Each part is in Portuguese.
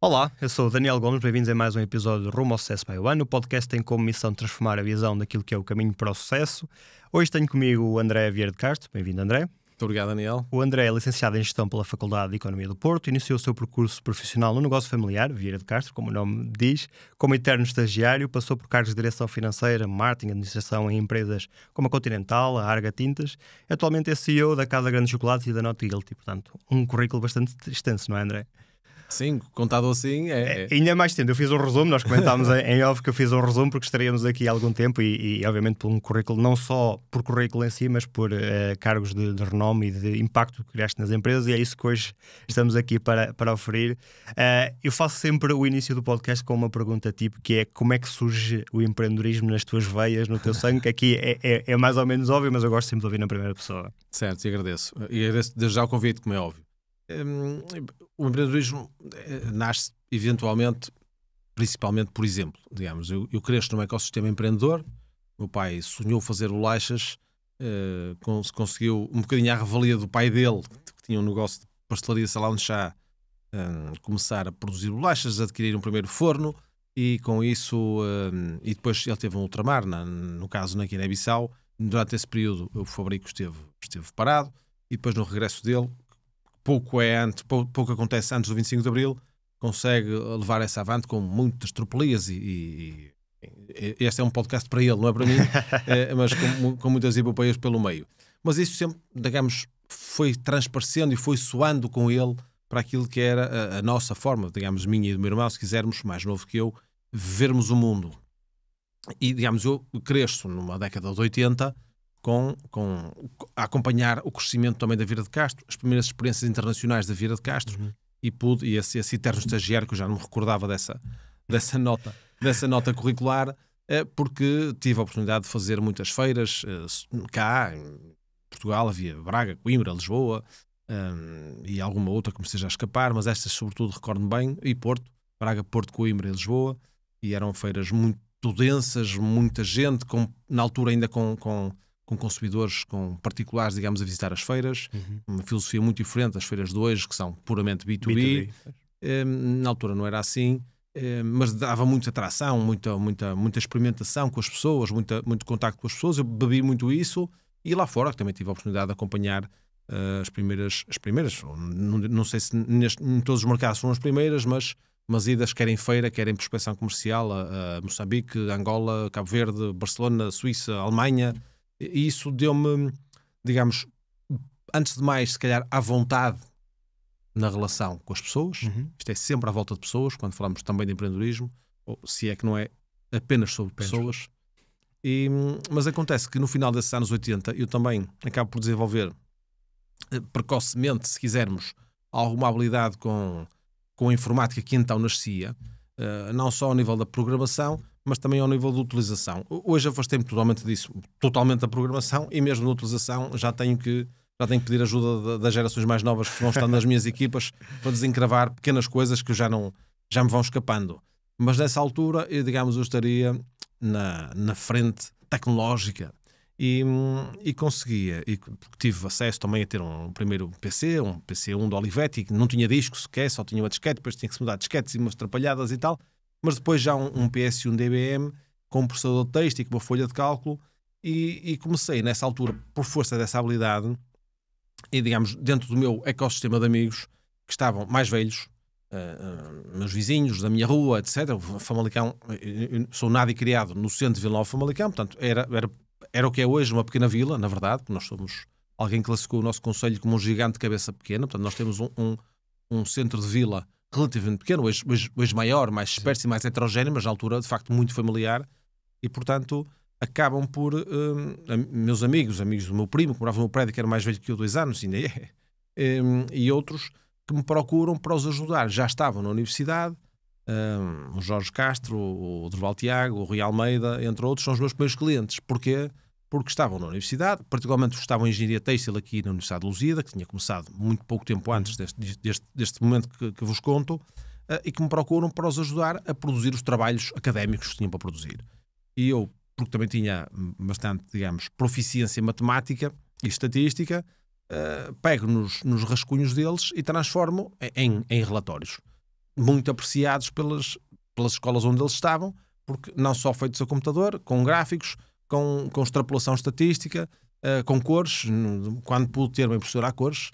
Olá, eu sou o Daniel Gomes, bem-vindos a mais um episódio de Rumo ao Sucesso by One. O podcast tem como missão transformar a visão daquilo que é o caminho para o sucesso. Hoje tenho comigo o André Vieira de Castro. Bem-vindo, André. Muito obrigado, Daniel. O André é licenciado em Gestão pela Faculdade de Economia do Porto, iniciou o seu percurso profissional no negócio familiar, Vieira de Castro, como o nome diz, como eterno estagiário, passou por cargos de direção financeira, marketing, administração em empresas como a Continental, a Arga Tintas. Atualmente é CEO da Casa Grande Chocolates e da Not Guilty, portanto, um currículo bastante extenso, não é, André? Sim, contado assim Ainda mais tempo, eu fiz um resumo, nós comentámos em off que eu fiz um resumo porque estaríamos aqui há algum tempo e obviamente por um currículo, não só por currículo em si, mas por cargos de renome e de impacto que criaste nas empresas, e é isso que hoje estamos aqui para oferir. Eu faço sempre o início do podcast com uma pergunta tipo, que é: como é que surge o empreendedorismo nas tuas veias, no teu sangue? Que aqui é mais ou menos óbvio, mas eu gosto sempre de ouvir na primeira pessoa. Certo, e agradeço. E agradeço desde já o convite, como é óbvio. O empreendedorismo nasce eventualmente, principalmente, por exemplo, digamos, eu cresço num ecossistema empreendedor. Meu pai sonhou fazer bolachas, conseguiu um bocadinho à revelia do pai dele, que tinha um negócio de pastelaria, salão de chá, começar a produzir bolachas, adquirir um primeiro forno, e com isso, e depois ele teve um ultramar, no caso na Guiné-Bissau. Durante esse período o fabrico esteve parado, e depois no regresso dele, pouco acontece antes do 25 de Abril, consegue levar essa avante com muitas tropelias e este é um podcast para ele, não é para mim, mas com muitas epopeias pelo meio. Mas isso sempre, digamos, foi transparecendo e foi soando com ele para aquilo que era a nossa forma, digamos, minha e do meu irmão, se quisermos, mais novo que eu, vermos o mundo. E, digamos, eu cresço numa década de 80 a acompanhar o crescimento também da Vieira de Castro, as primeiras experiências internacionais da Vieira de Castro, e esse eterno estagiário, que eu já não me recordava dessa nota curricular, porque tive a oportunidade de fazer muitas feiras cá em Portugal. Havia Braga, Coimbra, Lisboa, e alguma outra que me esteja a escapar, mas estas sobretudo recordo-me bem, e Porto, Braga, Porto, Coimbra e Lisboa, e eram feiras muito densas, muita gente, na altura ainda com consumidores, com particulares, digamos, a visitar as feiras. Uma filosofia muito diferente das feiras de hoje, que são puramente B2B. Na altura não era assim, mas dava muita atração, muita experimentação com as pessoas, muito contacto com as pessoas. Eu bebi muito isso, e lá fora também tive a oportunidade de acompanhar as primeiras, não sei se em todos os mercados foram as primeiras, mas idas, quer em feira, quer em prospecção comercial, a Moçambique, Angola, Cabo Verde, Barcelona, Suíça, Alemanha. E isso deu-me, digamos, antes de mais, se calhar, à vontade na relação com as pessoas. Isto é sempre à volta de pessoas, quando falamos também de empreendedorismo, ou se é que não é apenas sobre pessoas. Mas acontece que no final desses anos 80 eu também acabo por desenvolver precocemente, se quisermos, alguma habilidade com a informática que então nascia, não só ao nível da programação, mas também ao nível da utilização. Hoje afastei-me totalmente disso, totalmente da programação, e mesmo na utilização já tenho que pedir ajuda das gerações mais novas que vão estando nas minhas equipas para desencravar pequenas coisas que já me vão escapando. Mas nessa altura, eu estaria na frente tecnológica e conseguia, e tive acesso também a ter um primeiro PC, um PC1 de Olivetti, que não tinha disco sequer, só tinha uma disquete, depois tinha que se mudar disquetes e umas atrapalhadas e tal. Mas depois já um PS1 DBM com um processador de texto e com uma folha de cálculo, e comecei nessa altura, por força dessa habilidade, e digamos, dentro do meu ecossistema de amigos que estavam mais velhos, meus vizinhos da minha rua, etc. O Famalicão, eu sou nado e criado no centro de Vila Nova Famalicão, portanto era o que é hoje uma pequena vila, na verdade, porque nós somos, alguém classificou o nosso concelho como um gigante de cabeça pequena. Portanto nós temos um centro de vila relativamente pequeno, hoje maior, mais disperso e mais heterogéneo, mas na altura de facto muito familiar, e portanto acabam por meus amigos do meu primo, que morava no meu prédio, que era mais velho que eu 2 anos, ainda é, e outros que me procuram para os ajudar. Já estavam na universidade, o Jorge Castro, o Durval Tiago, o Rui Almeida, entre outros, são os meus primeiros clientes. Porquê? Porque estavam na universidade, particularmente estavam em Engenharia Têxtil aqui na Universidade de Lusíada, que tinha começado muito pouco tempo antes deste momento que vos conto, e que me procuram para os ajudar a produzir os trabalhos académicos que tinham para produzir. E eu, porque também tinha bastante, digamos, proficiência matemática e estatística, pego nos rascunhos deles e transformo em relatórios. muito apreciados pelas escolas onde eles estavam, porque não só feitos a computador, com gráficos, com extrapolação estatística, com cores, quando pude ter uma impressora a cores,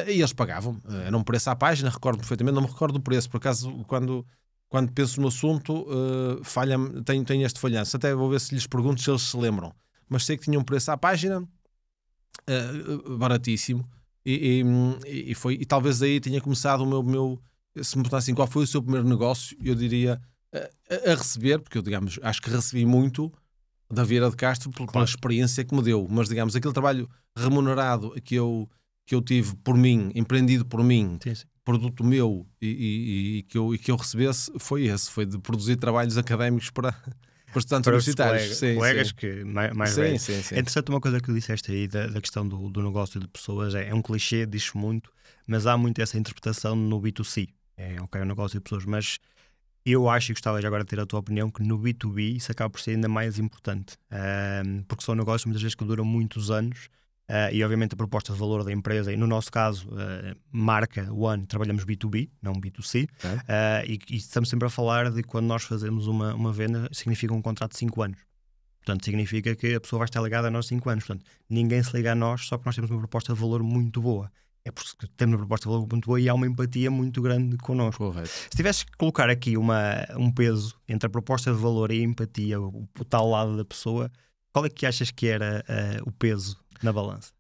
e eles pagavam. Era um preço à página, recordo perfeitamente, não me recordo do preço, por acaso, quando penso no assunto, tenho este falhanço. Até vou ver se lhes pergunto se eles se lembram. Mas sei que tinha um preço à página, baratíssimo, e talvez aí tenha começado o meu se me perguntassem qual foi o seu primeiro negócio, eu diria a receber, porque eu, digamos, acho que recebi muito da Vieira de Castro pela experiência que me deu, mas, digamos, aquele trabalho remunerado que eu tive por mim, empreendido por mim, sim. Produto meu e que eu recebesse, foi de produzir trabalhos académicos para estudantes universitários. Colegas que mais velhos. Sim. É interessante uma coisa que disseste aí da questão do negócio de pessoas, é um clichê, diz-se muito, mas há muito essa interpretação no B2C. É um negócio de pessoas, mas eu acho, e gostava já agora de ter a tua opinião, que no B2B isso acaba por ser ainda mais importante, porque são negócios muitas vezes que duram muitos anos, e obviamente a proposta de valor da empresa, e no nosso caso, marca One, trabalhamos B2B, não B2C, e estamos sempre a falar de quando nós fazemos uma venda, significa um contrato de 5 anos. Portanto, significa que a pessoa vai estar ligada a nós 5 anos. Portanto, ninguém se liga a nós só porque nós temos uma proposta de valor muito boa. É porque temos uma proposta de valor muito boa e há uma empatia muito grande connosco. Correto. Se tivesse que colocar aqui um peso entre a proposta de valor e a empatia, o tal lado da pessoa, qual é que achas que era o peso na balança?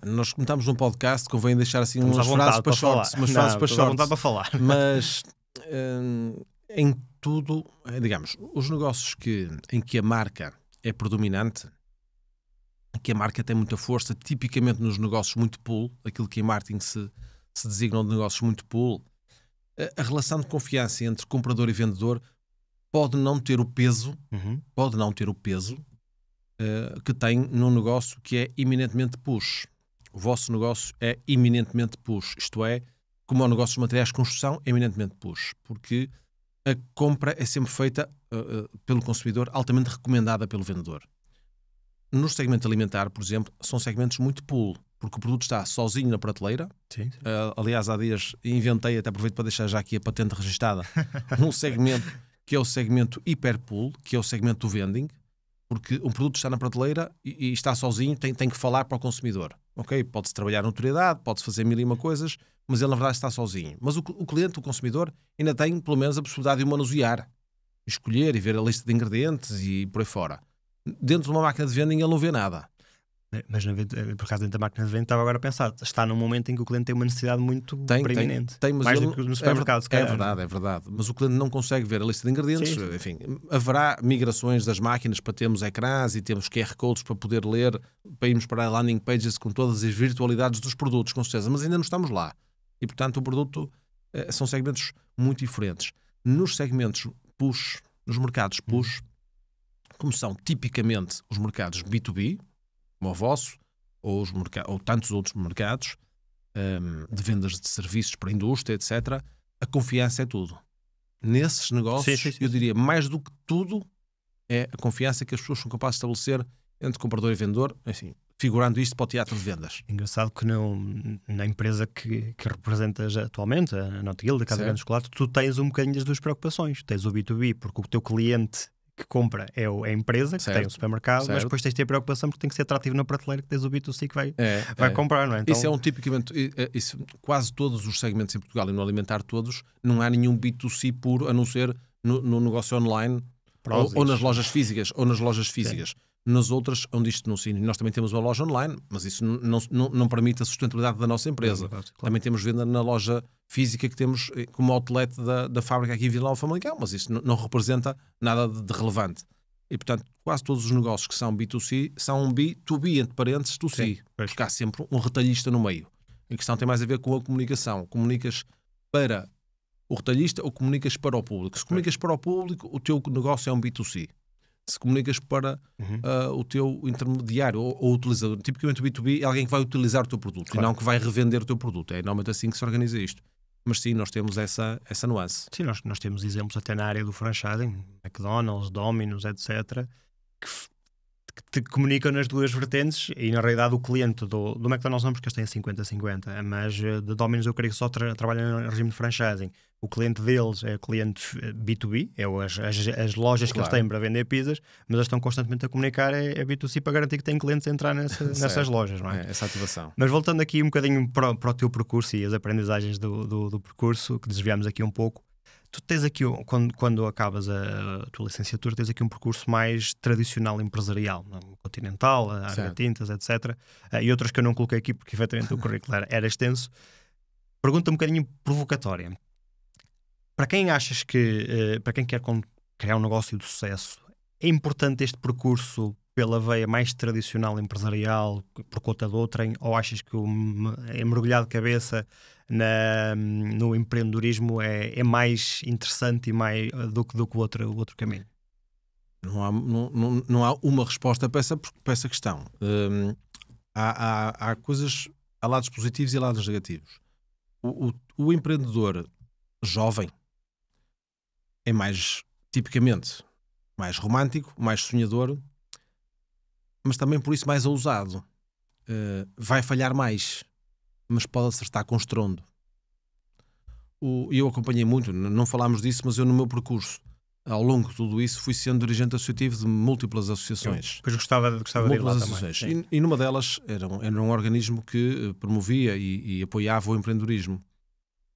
Nós comentamos num podcast, convém deixar assim umas frases para shorts. Para falar. Mas em tudo, digamos, os negócios em que a marca é predominante, que a marca tem muita força, tipicamente nos negócios muito pull, aquilo que em marketing se designam de negócios muito pull, a relação de confiança entre comprador e vendedor pode não ter o peso, que tem num negócio que é eminentemente push. O vosso negócio é eminentemente push, isto é, como é o negócio de materiais de construção, é eminentemente push, porque a compra é sempre feita pelo consumidor, altamente recomendada pelo vendedor. No segmento alimentar, por exemplo, são segmentos muito pull, porque o produto está sozinho na prateleira. Sim. Aliás, há dias inventei, até aproveito para deixar já aqui a patente registada, um segmento que é o segmento hiper pull, que é o segmento do vending, porque um produto está na prateleira e está sozinho, tem que falar para o consumidor. Ok? Pode-se trabalhar notoriedade, pode-se fazer mil e uma coisas, mas ele na verdade está sozinho. Mas o cliente, o consumidor, ainda tem pelo menos a possibilidade de o manusear, escolher e ver a lista de ingredientes e por aí fora. Dentro de uma máquina de vending ele não vê nada. Mas por acaso dentro da máquina de vending estava agora a pensar, está num momento em que o cliente tem uma necessidade muito preeminente. Tem, mas mais do que no supermercado, se calhar. É verdade. Mas o cliente não consegue ver a lista de ingredientes. Sim. Enfim, haverá migrações das máquinas para termos ecrãs e termos QR codes para poder ler, para irmos para landing pages com todas as virtualidades dos produtos, com certeza. Mas ainda não estamos lá. E, portanto, o produto são segmentos muito diferentes. Nos segmentos push, nos mercados push, como são tipicamente os mercados B2B, como o vosso, ou tantos outros mercados, de vendas de serviços para a indústria, etc., a confiança é tudo. Nesses negócios, sim. Eu diria, mais do que tudo, é a confiança que as pessoas são capazes de estabelecer entre comprador e vendedor, assim, figurando isto para o teatro de vendas. Engraçado que na empresa que representas atualmente, a Notguild, a Casa Grande Chocolate, tu tens um bocadinho das duas preocupações. Tens o B2B, porque o teu cliente que compra é a empresa, que tem o supermercado, mas depois tens de ter preocupação porque tem que ser atrativo na prateleira, que tens o B2C que vai comprar, não é? Então... Isso é um tipicamente, quase todos os segmentos em Portugal e no alimentar todos, não há nenhum B2C puro, a não ser no negócio online ou nas lojas físicas. Sim. Nas outras, onde isto não se... Nós também temos uma loja online, mas isso não permite a sustentabilidade da nossa empresa. Claro. Também temos venda na loja física que temos como outlet da fábrica aqui em Vila Nova de Famalicão, mas isso não representa nada de relevante. E, portanto, quase todos os negócios que são B2C são um B2B, entre parênteses, to C. Porque há sempre um retalhista no meio. A questão tem mais a ver com a comunicação. Comunicas para o retalhista ou comunicas para o público? Se comunicas para o público, o teu negócio é um B2C. Se comunicas para o teu intermediário ou utilizador, tipicamente o B2B é alguém que vai utilizar o teu produto e não que vai revender o teu produto. É normalmente assim que se organiza isto. Mas sim, nós temos essa nuance. Sim, nós temos exemplos até na área do franchising, McDonald's, Domino's, etc., que te comunicam nas duas vertentes e na realidade o cliente do McDonald's não, porque eles têm 50-50, mas de Domino's eu creio que só trabalham em regime de franchising. O cliente deles é o cliente B2B, é as lojas que eles têm para vender pizzas, mas eles estão constantemente a comunicar é B2C para garantir que têm clientes a entrar nessas lojas, não é? Essa ativação. Mas voltando aqui um bocadinho para o teu percurso e as aprendizagens do percurso, que desviámos aqui um pouco, tu tens aqui, quando acabas a tua licenciatura, tens aqui um percurso mais tradicional empresarial, Continental, a Arga Tintas, etc. E outras que eu não coloquei aqui porque efetivamente o currículo era extenso. Pergunta um bocadinho provocatória. Para quem achas que, para quem quer criar um negócio de sucesso, é importante este percurso pela veia mais tradicional empresarial, por conta de outrem, ou achas que mergulhar de cabeça no empreendedorismo é mais interessante e mais do que o outro caminho? Não há uma resposta para essa questão. Há coisas, há lados positivos e lados negativos. O empreendedor jovem é mais, tipicamente, mais romântico, mais sonhador, mas também por isso mais ousado. Vai falhar mais, mas pode acertar com estrondo. Eu acompanhei muito, não falámos disso, mas eu no meu percurso, ao longo de tudo isso, fui sendo dirigente associativo de múltiplas associações. Pois gostava de ir lá também. E numa delas era um organismo que promovia e apoiava o empreendedorismo.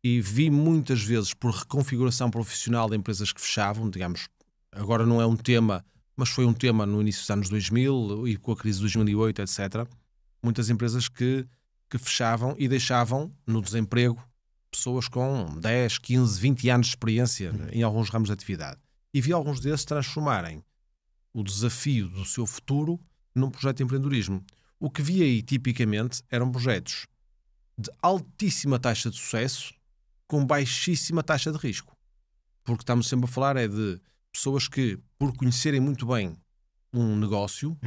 E vi muitas vezes, por reconfiguração profissional de empresas que fechavam, digamos, agora não é um tema, mas foi um tema no início dos anos 2000 e com a crise de 2008, etc. Muitas empresas que fechavam e deixavam no desemprego pessoas com 10, 15, 20 anos de experiência em alguns ramos de atividade. E vi alguns desses transformarem o desafio do seu futuro num projeto de empreendedorismo. O que vi aí, tipicamente, eram projetos de altíssima taxa de sucesso com baixíssima taxa de risco. Porque estamos sempre a falar de pessoas que, por conhecerem muito bem um negócio,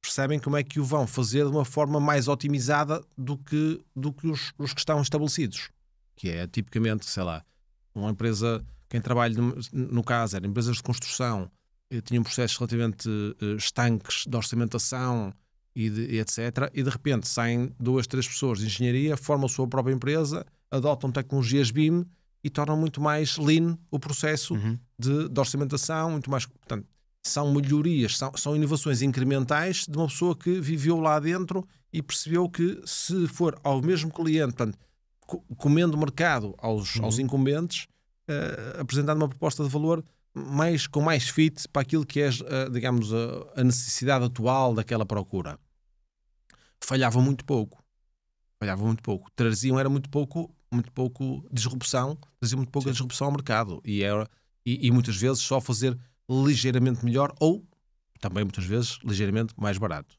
percebem como é que o vão fazer de uma forma mais otimizada do que os que estão estabelecidos. Que é, tipicamente, sei lá, uma empresa, quem trabalha, no caso, eram empresas de construção, tinham processos relativamente estanques de orçamentação e etc. E, de repente, saem 2, 3 pessoas de engenharia, formam a sua própria empresa, adotam tecnologias BIM e tornam muito mais lean o processo de orçamentação, muito mais... Portanto, são melhorias, são inovações incrementais de uma pessoa que viveu lá dentro e percebeu que se for ao mesmo cliente, portanto, comendo mercado aos incumbentes, apresentando uma proposta de valor com mais fit para aquilo que é, digamos, a necessidade atual daquela procura. Falhavam muito pouco. Traziam muito pouco disrupção, traziam muito pouca disrupção ao mercado e muitas vezes só fazer ligeiramente melhor ou também muitas vezes ligeiramente mais barato.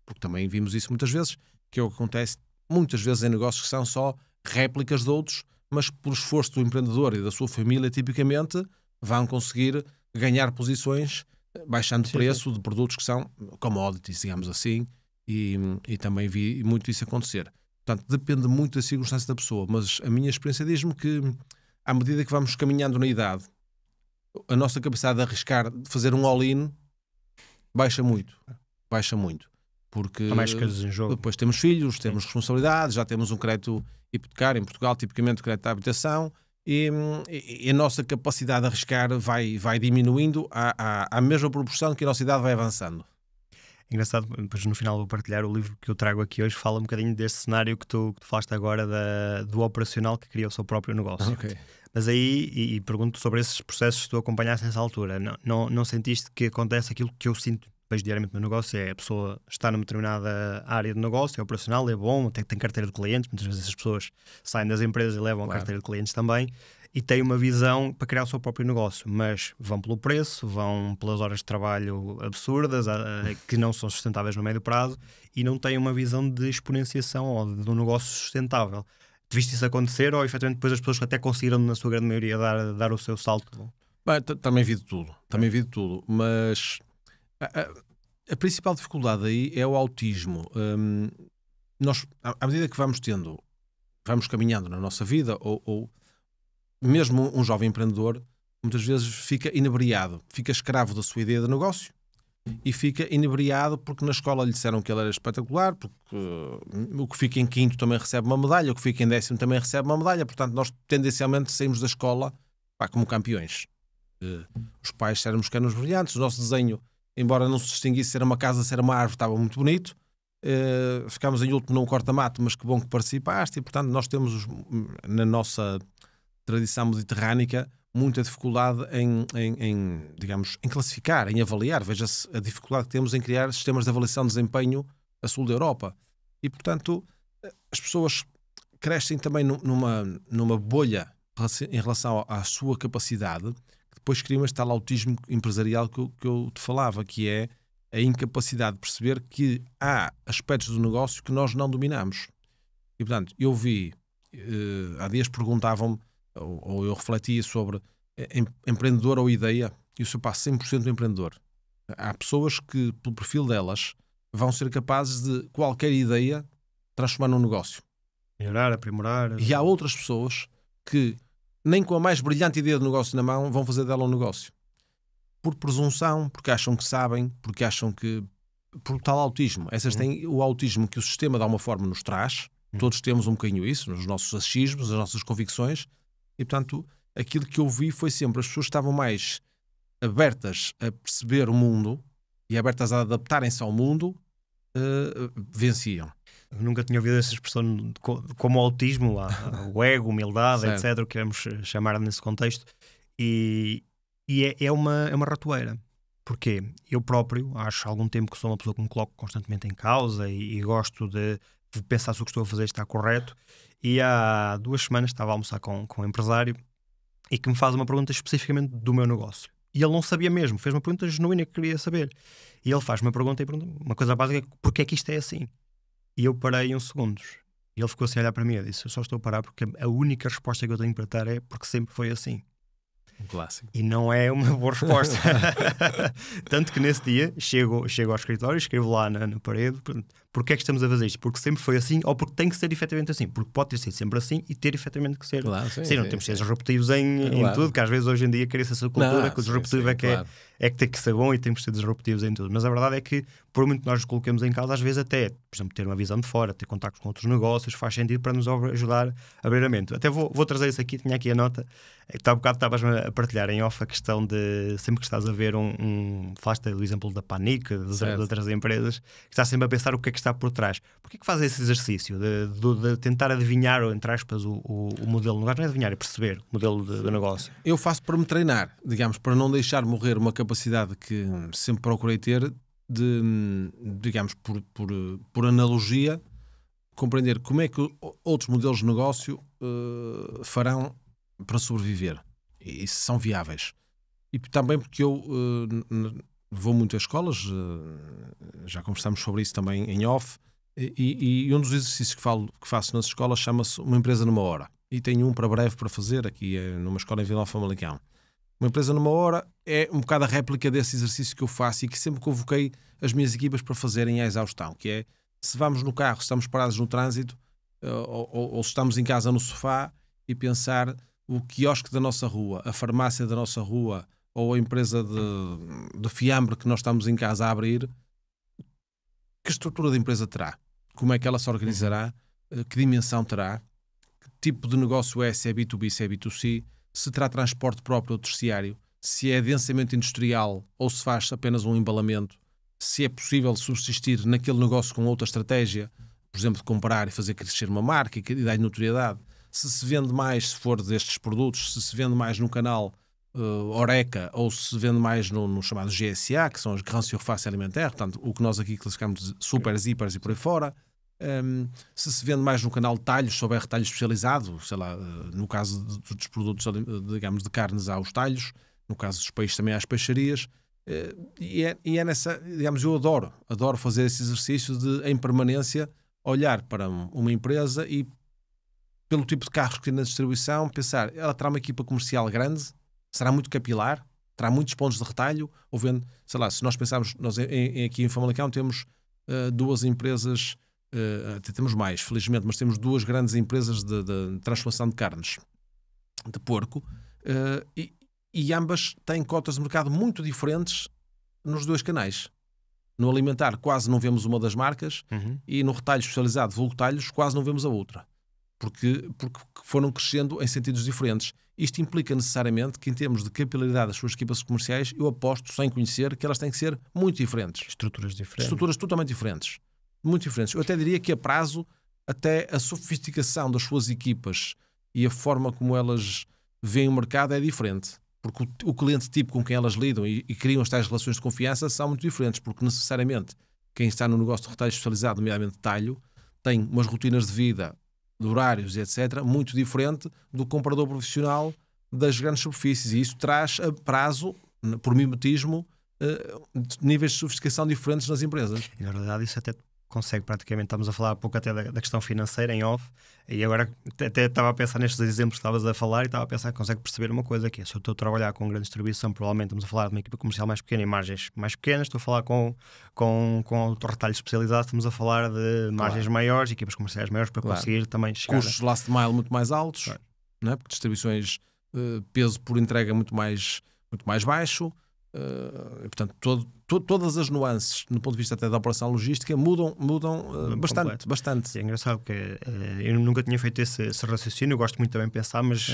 Porque também vimos isso muitas vezes, que é o que acontece muitas vezes em negócios que são só réplicas de outros, mas por esforço do empreendedor e da sua família, tipicamente, vão conseguir ganhar posições baixando o preço de produtos que são commodities, digamos assim, e também vi muito isso acontecer. Portanto, depende muito da circunstância da pessoa, mas a minha experiência diz-me que, à medida que vamos caminhando na idade, a nossa capacidade de arriscar, de fazer um all-in, baixa muito. Porque há mais coisas em jogo. Depois temos filhos, temos responsabilidades, já temos um crédito hipotecário em Portugal, tipicamente crédito de habitação, e a nossa capacidade de arriscar vai diminuindo à mesma proporção que a nossa idade vai avançando. Engraçado, depois no final vou partilhar o livro que eu trago aqui hoje, fala um bocadinho deste cenário que tu falaste agora do operacional que cria o seu próprio negócio. Okay. Mas aí, e pergunto sobre esses processos que tu acompanhaste nessa altura, não sentiste que acontece aquilo que eu sinto, vejo diariamente no negócio, é a pessoa está numa determinada área de negócio, é operacional, é bom, tem carteira de clientes, muitas vezes essas pessoas saem das empresas e levam a carteira de clientes também, e têm uma visão para criar o seu próprio negócio, mas vão pelo preço, vão pelas horas de trabalho absurdas, que não são sustentáveis no médio prazo, e não têm uma visão de exponenciação ou de um negócio sustentável. Te viste isso acontecer ou efetivamente depois as pessoas até conseguiram, na sua grande maioria, dar o seu salto? Bem, também vi de tudo, mas a principal dificuldade aí é o autismo. Nós, à medida que vamos caminhando na nossa vida, ou mesmo um jovem empreendedor, muitas vezes fica inebriado, fica escravo da sua ideia de negócio e fica inebriado porque na escola lhe disseram que ele era espetacular, porque o que fica em quinto também recebe uma medalha, o que fica em décimo também recebe uma medalha. Portanto, nós tendencialmente saímos da escola como campeões. Os pais éramos canos brilhantes, o nosso desenho, embora não se distinguisse se era uma casa, se era uma árvore, estava muito bonito. Ficámos em último num corta-mato, mas que bom que participaste. E portanto nós temos na nossa tradição mediterrânica muita dificuldade digamos, em classificar, em avaliar. Veja-se a dificuldade que temos em criar sistemas de avaliação de desempenho a sul da Europa. E portanto as pessoas crescem também numa bolha em relação à sua capacidade, que depois cria este tal autismo empresarial que eu te falava, que é a incapacidade de perceber que há aspectos do negócio que nós não dominamos. E, portanto, eu vi, há dias perguntavam-me, ou eu refletia sobre empreendedor ou ideia, e eu sou 100% empreendedor. Há pessoas que, pelo perfil delas, vão ser capazes de qualquer ideia transformar num negócio. Melhorar, aprimorar. E há outras pessoas que, nem com a mais brilhante ideia de negócio na mão, vão fazer dela um negócio. Por presunção, porque acham que sabem, porque acham que... Por tal autismo. Essas têm o autismo que o sistema de alguma forma nos traz. Todos temos um bocadinho isso, nos nossos achismos, nas nossas convicções. E, portanto, aquilo que eu vi foi sempre as pessoas que estavam mais abertas a perceber o mundo e abertas a adaptarem-se ao mundo, venciam. Eu nunca tinha ouvido essa expressão como autismo, o ego, humildade, etc., o que queremos chamar nesse contexto. E é uma ratoeira. Porquê? Eu próprio acho há algum tempo que sou uma pessoa que me coloco constantemente em causa e gosto de pensar se o que estou a fazer está correto. E há 2 semanas estava a almoçar com um empresário e que me faz uma pergunta especificamente do meu negócio. E ele não sabia mesmo, fez uma pergunta genuína que queria saber. E ele faz uma pergunta uma coisa básica: porquê é que isto é assim? E eu parei uns segundos. E ele ficou assim a olhar para mim e disse: eu só estou a parar porque a única resposta que eu tenho para dar é porque sempre foi assim. Um clássico. E não é uma boa resposta. Tanto que nesse dia chego ao escritório, escrevo lá na parede: porque é que estamos a fazer isto? Porque sempre foi assim ou porque tem que ser efetivamente assim? Porque pode ter sido sempre assim e ter efetivamente que ser. Claro, sim, não temos que ser disruptivos em tudo, que às vezes hoje em dia cria-se essa cultura que o disruptivo é que tem que ser bom e temos que ser disruptivos em tudo. Mas a verdade é que, por muito que nós nos coloquemos em causa, às vezes até, por exemplo, ter uma visão de fora, ter contactos com outros negócios, faz sentido para nos ajudar a abrir a mente. Até vou trazer isso aqui, tinha aqui a nota. Há bocado estavas a partilhar em off a questão de sempre que estás a ver falaste do exemplo da Panic, de outras empresas, que estás sempre a pensar o que é que está por trás. Porquê é que fazes esse exercício de tentar adivinhar, ou entre aspas, o modelo de negócio? Não é adivinhar, é perceber o modelo de negócio. Eu faço para me treinar, digamos, para não deixar morrer uma capacidade que sempre procurei ter de, digamos, por analogia, compreender como é que outros modelos de negócio farão para sobreviver e se são viáveis. E também porque eu vou muito a escolas, já conversamos sobre isso também em off, e um dos exercícios que faço nas escolas chama-se Uma Empresa numa Hora. E tenho um para breve para fazer aqui numa escola em Vila Famalicão. Uma Empresa numa Hora é um bocado a réplica desse exercício que eu faço e que sempre convoquei as minhas equipas para fazerem à exaustão, que é: se vamos no carro, se estamos parados no trânsito, ou se estamos em casa no sofá, e pensar o quiosque da nossa rua, a farmácia da nossa rua, ou a empresa de fiambre que nós estamos em casa a abrir, que estrutura de empresa terá? Como é que ela se organizará? Que dimensão terá? Que tipo de negócio é? Se é B2B, se é B2C? Se terá transporte próprio ou terciário? Se é densamente industrial ou se faz apenas um embalamento? Se é possível subsistir naquele negócio com outra estratégia, por exemplo, de comprar e fazer crescer uma marca e dar notoriedade? Se vende mais, se for destes produtos, se vende mais no canal Horeca, ou se vende mais no chamado GSA, que são as Grands Surfaces Alimentaires, portanto, o que nós aqui classificamos de supers, hipers e por aí fora. Se vende mais no canal de talhos, se houver retalho especializado, sei lá, no caso dos produtos, digamos, de carnes, há os talhos, no caso dos peixes também há as peixarias. E é nessa, digamos, eu adoro fazer esse exercício de, em permanência, olhar para uma empresa e, pelo tipo de carros que tem na distribuição, pensar: ela terá uma equipa comercial grande? Será muito capilar? Terá muitos pontos de retalho? Ou vendo, sei lá, se nós pensarmos, nós aqui em Famalicão temos 2 empresas, até temos mais, felizmente, mas temos 2 grandes empresas de transformação de carnes de porco, e ambas têm cotas de mercado muito diferentes nos 2 canais. No alimentar quase não vemos uma das marcas e no retalho especializado, vulgo talhos, quase não vemos a outra. Porque foram crescendo em sentidos diferentes. Isto implica necessariamente que, em termos de capilaridade das suas equipas comerciais, eu aposto, sem conhecer, que elas têm que ser muito diferentes. Estruturas diferentes. Estruturas totalmente diferentes. Muito diferentes. Eu até diria que a prazo, até a sofisticação das suas equipas e a forma como elas veem o mercado é diferente. Porque o cliente tipo com quem elas lidam e criam as tais relações de confiança são muito diferentes. Porque, necessariamente, quem está no negócio de retalho especializado, nomeadamente talho, tem umas rotinas de vida, de horários e etc., muito diferente do comprador profissional das grandes superfícies. E isso traz a prazo, por mimetismo, níveis de sofisticação diferentes nas empresas. E, na verdade, isso até consegue praticamente, estamos a falar há pouco até da questão financeira em off, e agora até estava a pensar nestes exemplos que estavas a falar e estava a pensar que consegue perceber uma coisa, que é, se eu estou a trabalhar com grande distribuição, provavelmente estamos a falar de uma equipa comercial mais pequena e margens mais pequenas, estou a falar com o retalho especializado, estamos a falar de margens maiores, equipas comerciais maiores para conseguir também chegar custos last mile muito mais altos, não é? Porque distribuições, peso por entrega muito mais baixo. Portanto, todas as nuances, no ponto de vista até da operação logística, mudam bastante. É engraçado porque eu nunca tinha feito esse raciocínio, eu gosto muito também de pensar, mas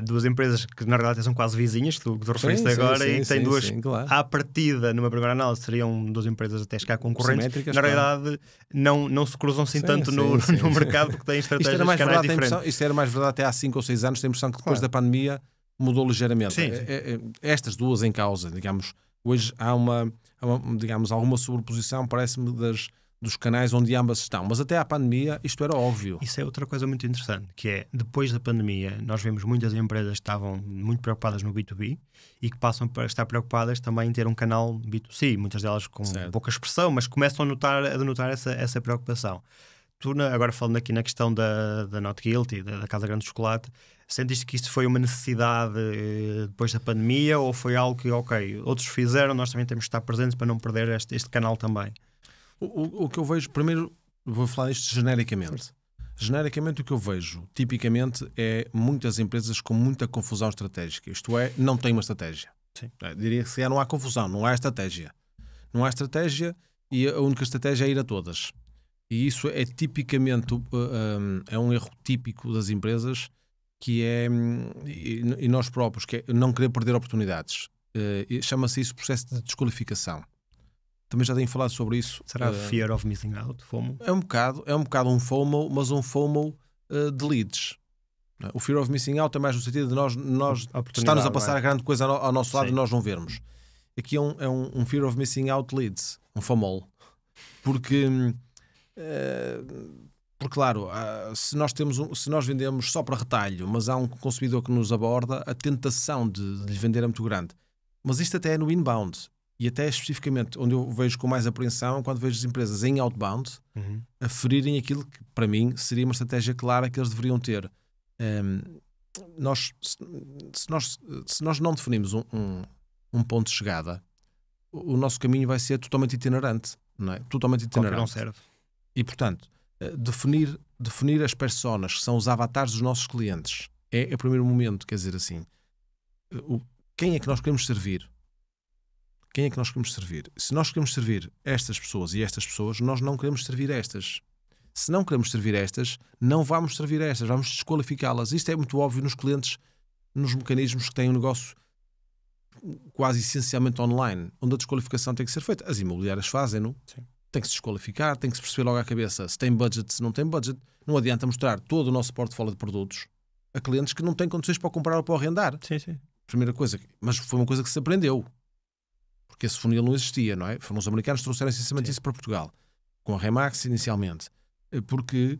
duas empresas que na realidade são quase vizinhas, que tu referiste agora, e tem duas, claro. À partida, numa primeira análise, seriam duas empresas até chegar concorrentes, na realidade não se cruzam assim tanto no mercado, porque têm estratégias de canais diferentes. Isto era mais verdade até há 5 ou 6 anos, tenho a impressão que depois da pandemia mudou ligeiramente. Sim. Estas duas em causa, digamos, hoje há digamos, alguma sobreposição, parece-me, dos canais onde ambas estão. Mas até à pandemia isto era óbvio. Isso é outra coisa muito interessante, que é, depois da pandemia, nós vemos muitas empresas que estavam muito preocupadas no B2B e que passam para estar preocupadas também em ter um canal B2C, muitas delas com pouca expressão, mas começam a denotar essa preocupação. Tu, agora falando aqui na questão da Not Guilty, da Casa Grande de Chocolate, sentiste que isto foi uma necessidade depois da pandemia, ou foi algo que, outros fizeram, nós também temos que estar presentes para não perder este canal também? O que eu vejo, primeiro vou falar isto genericamente. Genericamente, o que eu vejo, tipicamente, é muitas empresas com muita confusão estratégica. Isto é, não tem uma estratégia. Sim. Diria que não há confusão, não há estratégia. Não há estratégia e a única estratégia é ir a todas. E isso é tipicamente é um erro típico das empresas, que é, e nós próprios, que é não querer perder oportunidades. Chama-se isso processo de desqualificação. Também já tenho falado sobre isso. Será fear of missing out, FOMO? É um bocado um FOMO, mas um FOMO de leads. O fear of missing out é mais no sentido de nós está-nos a passar grande coisa ao nosso lado e nós não vermos. Aqui é um fear of missing out leads, um FOMO. Porque claro, se nós vendemos só para retalho, mas há um consumidor que nos aborda, a tentação de lhe vender é muito grande. Mas isto até é no inbound. E até especificamente, onde eu vejo com mais apreensão, quando vejo as empresas em outbound a ferirem aquilo que, para mim, seria uma estratégia clara que eles deveriam ter. Se nós não definimos um ponto de chegada, o nosso caminho vai ser totalmente itinerante. Não é? Totalmente itinerante. Qualquer não serve. E, portanto, definir as personas que são os avatares dos nossos clientes é o primeiro momento. Quer dizer assim, quem é que nós queremos servir? Quem é que nós queremos servir? Se nós queremos servir estas pessoas e estas pessoas, nós não queremos servir estas. Se não queremos servir estas, não vamos servir estas, vamos desqualificá-las. Isto é muito óbvio nos clientes, nos mecanismos que têm um negócio quase essencialmente online, onde a desqualificação tem que ser feita. As imobiliárias fazem-no. Tem que se desqualificar, tem que se perceber logo à cabeça se tem budget, se não tem budget. Não adianta mostrar todo o nosso portfólio de produtos a clientes que não têm condições para comprar ou para arrendar. Sim. Primeira coisa, mas foi uma coisa que se aprendeu. Porque esse funil não existia, não é? Foram os americanos que trouxeram essencialmente isso para Portugal, com a Remax inicialmente. Porque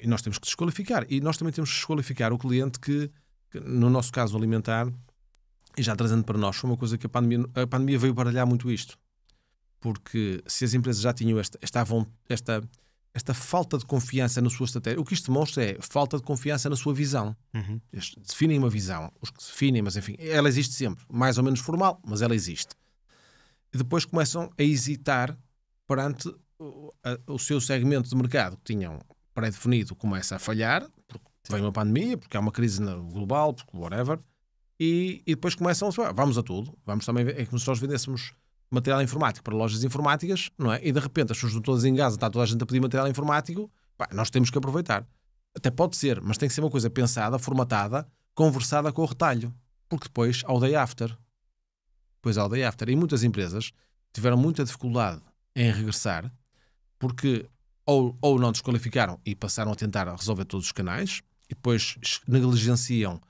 nós temos que desqualificar. E nós também temos que desqualificar o cliente que no nosso caso alimentar, e já trazendo para nós, foi uma coisa que a pandemia veio baralhar muito isto. Porque se as empresas já tinham esta falta de confiança na sua estratégia, o que isto demonstra é falta de confiança na sua visão. Eles definem uma visão, os que definem, mas enfim, ela existe sempre, mais ou menos formal, mas ela existe. E depois começam a hesitar perante o seu segmento de mercado que tinham pré-definido, começa a falhar, porque vem uma pandemia, porque há uma crise global, porque whatever, e depois começam a vamos a tudo, vamos também ver, é como se nós vendêssemos material informático para lojas informáticas, não é? E de repente as pessoas estão todas em casa, está toda a gente a pedir material informático, nós temos que aproveitar. Até pode ser, mas tem que ser uma coisa pensada, formatada, conversada com o retalho, porque depois há o day after. Depois há o day after. E muitas empresas tiveram muita dificuldade em regressar, porque ou não desqualificaram e passaram a tentar resolver todos os canais, e depois negligenciam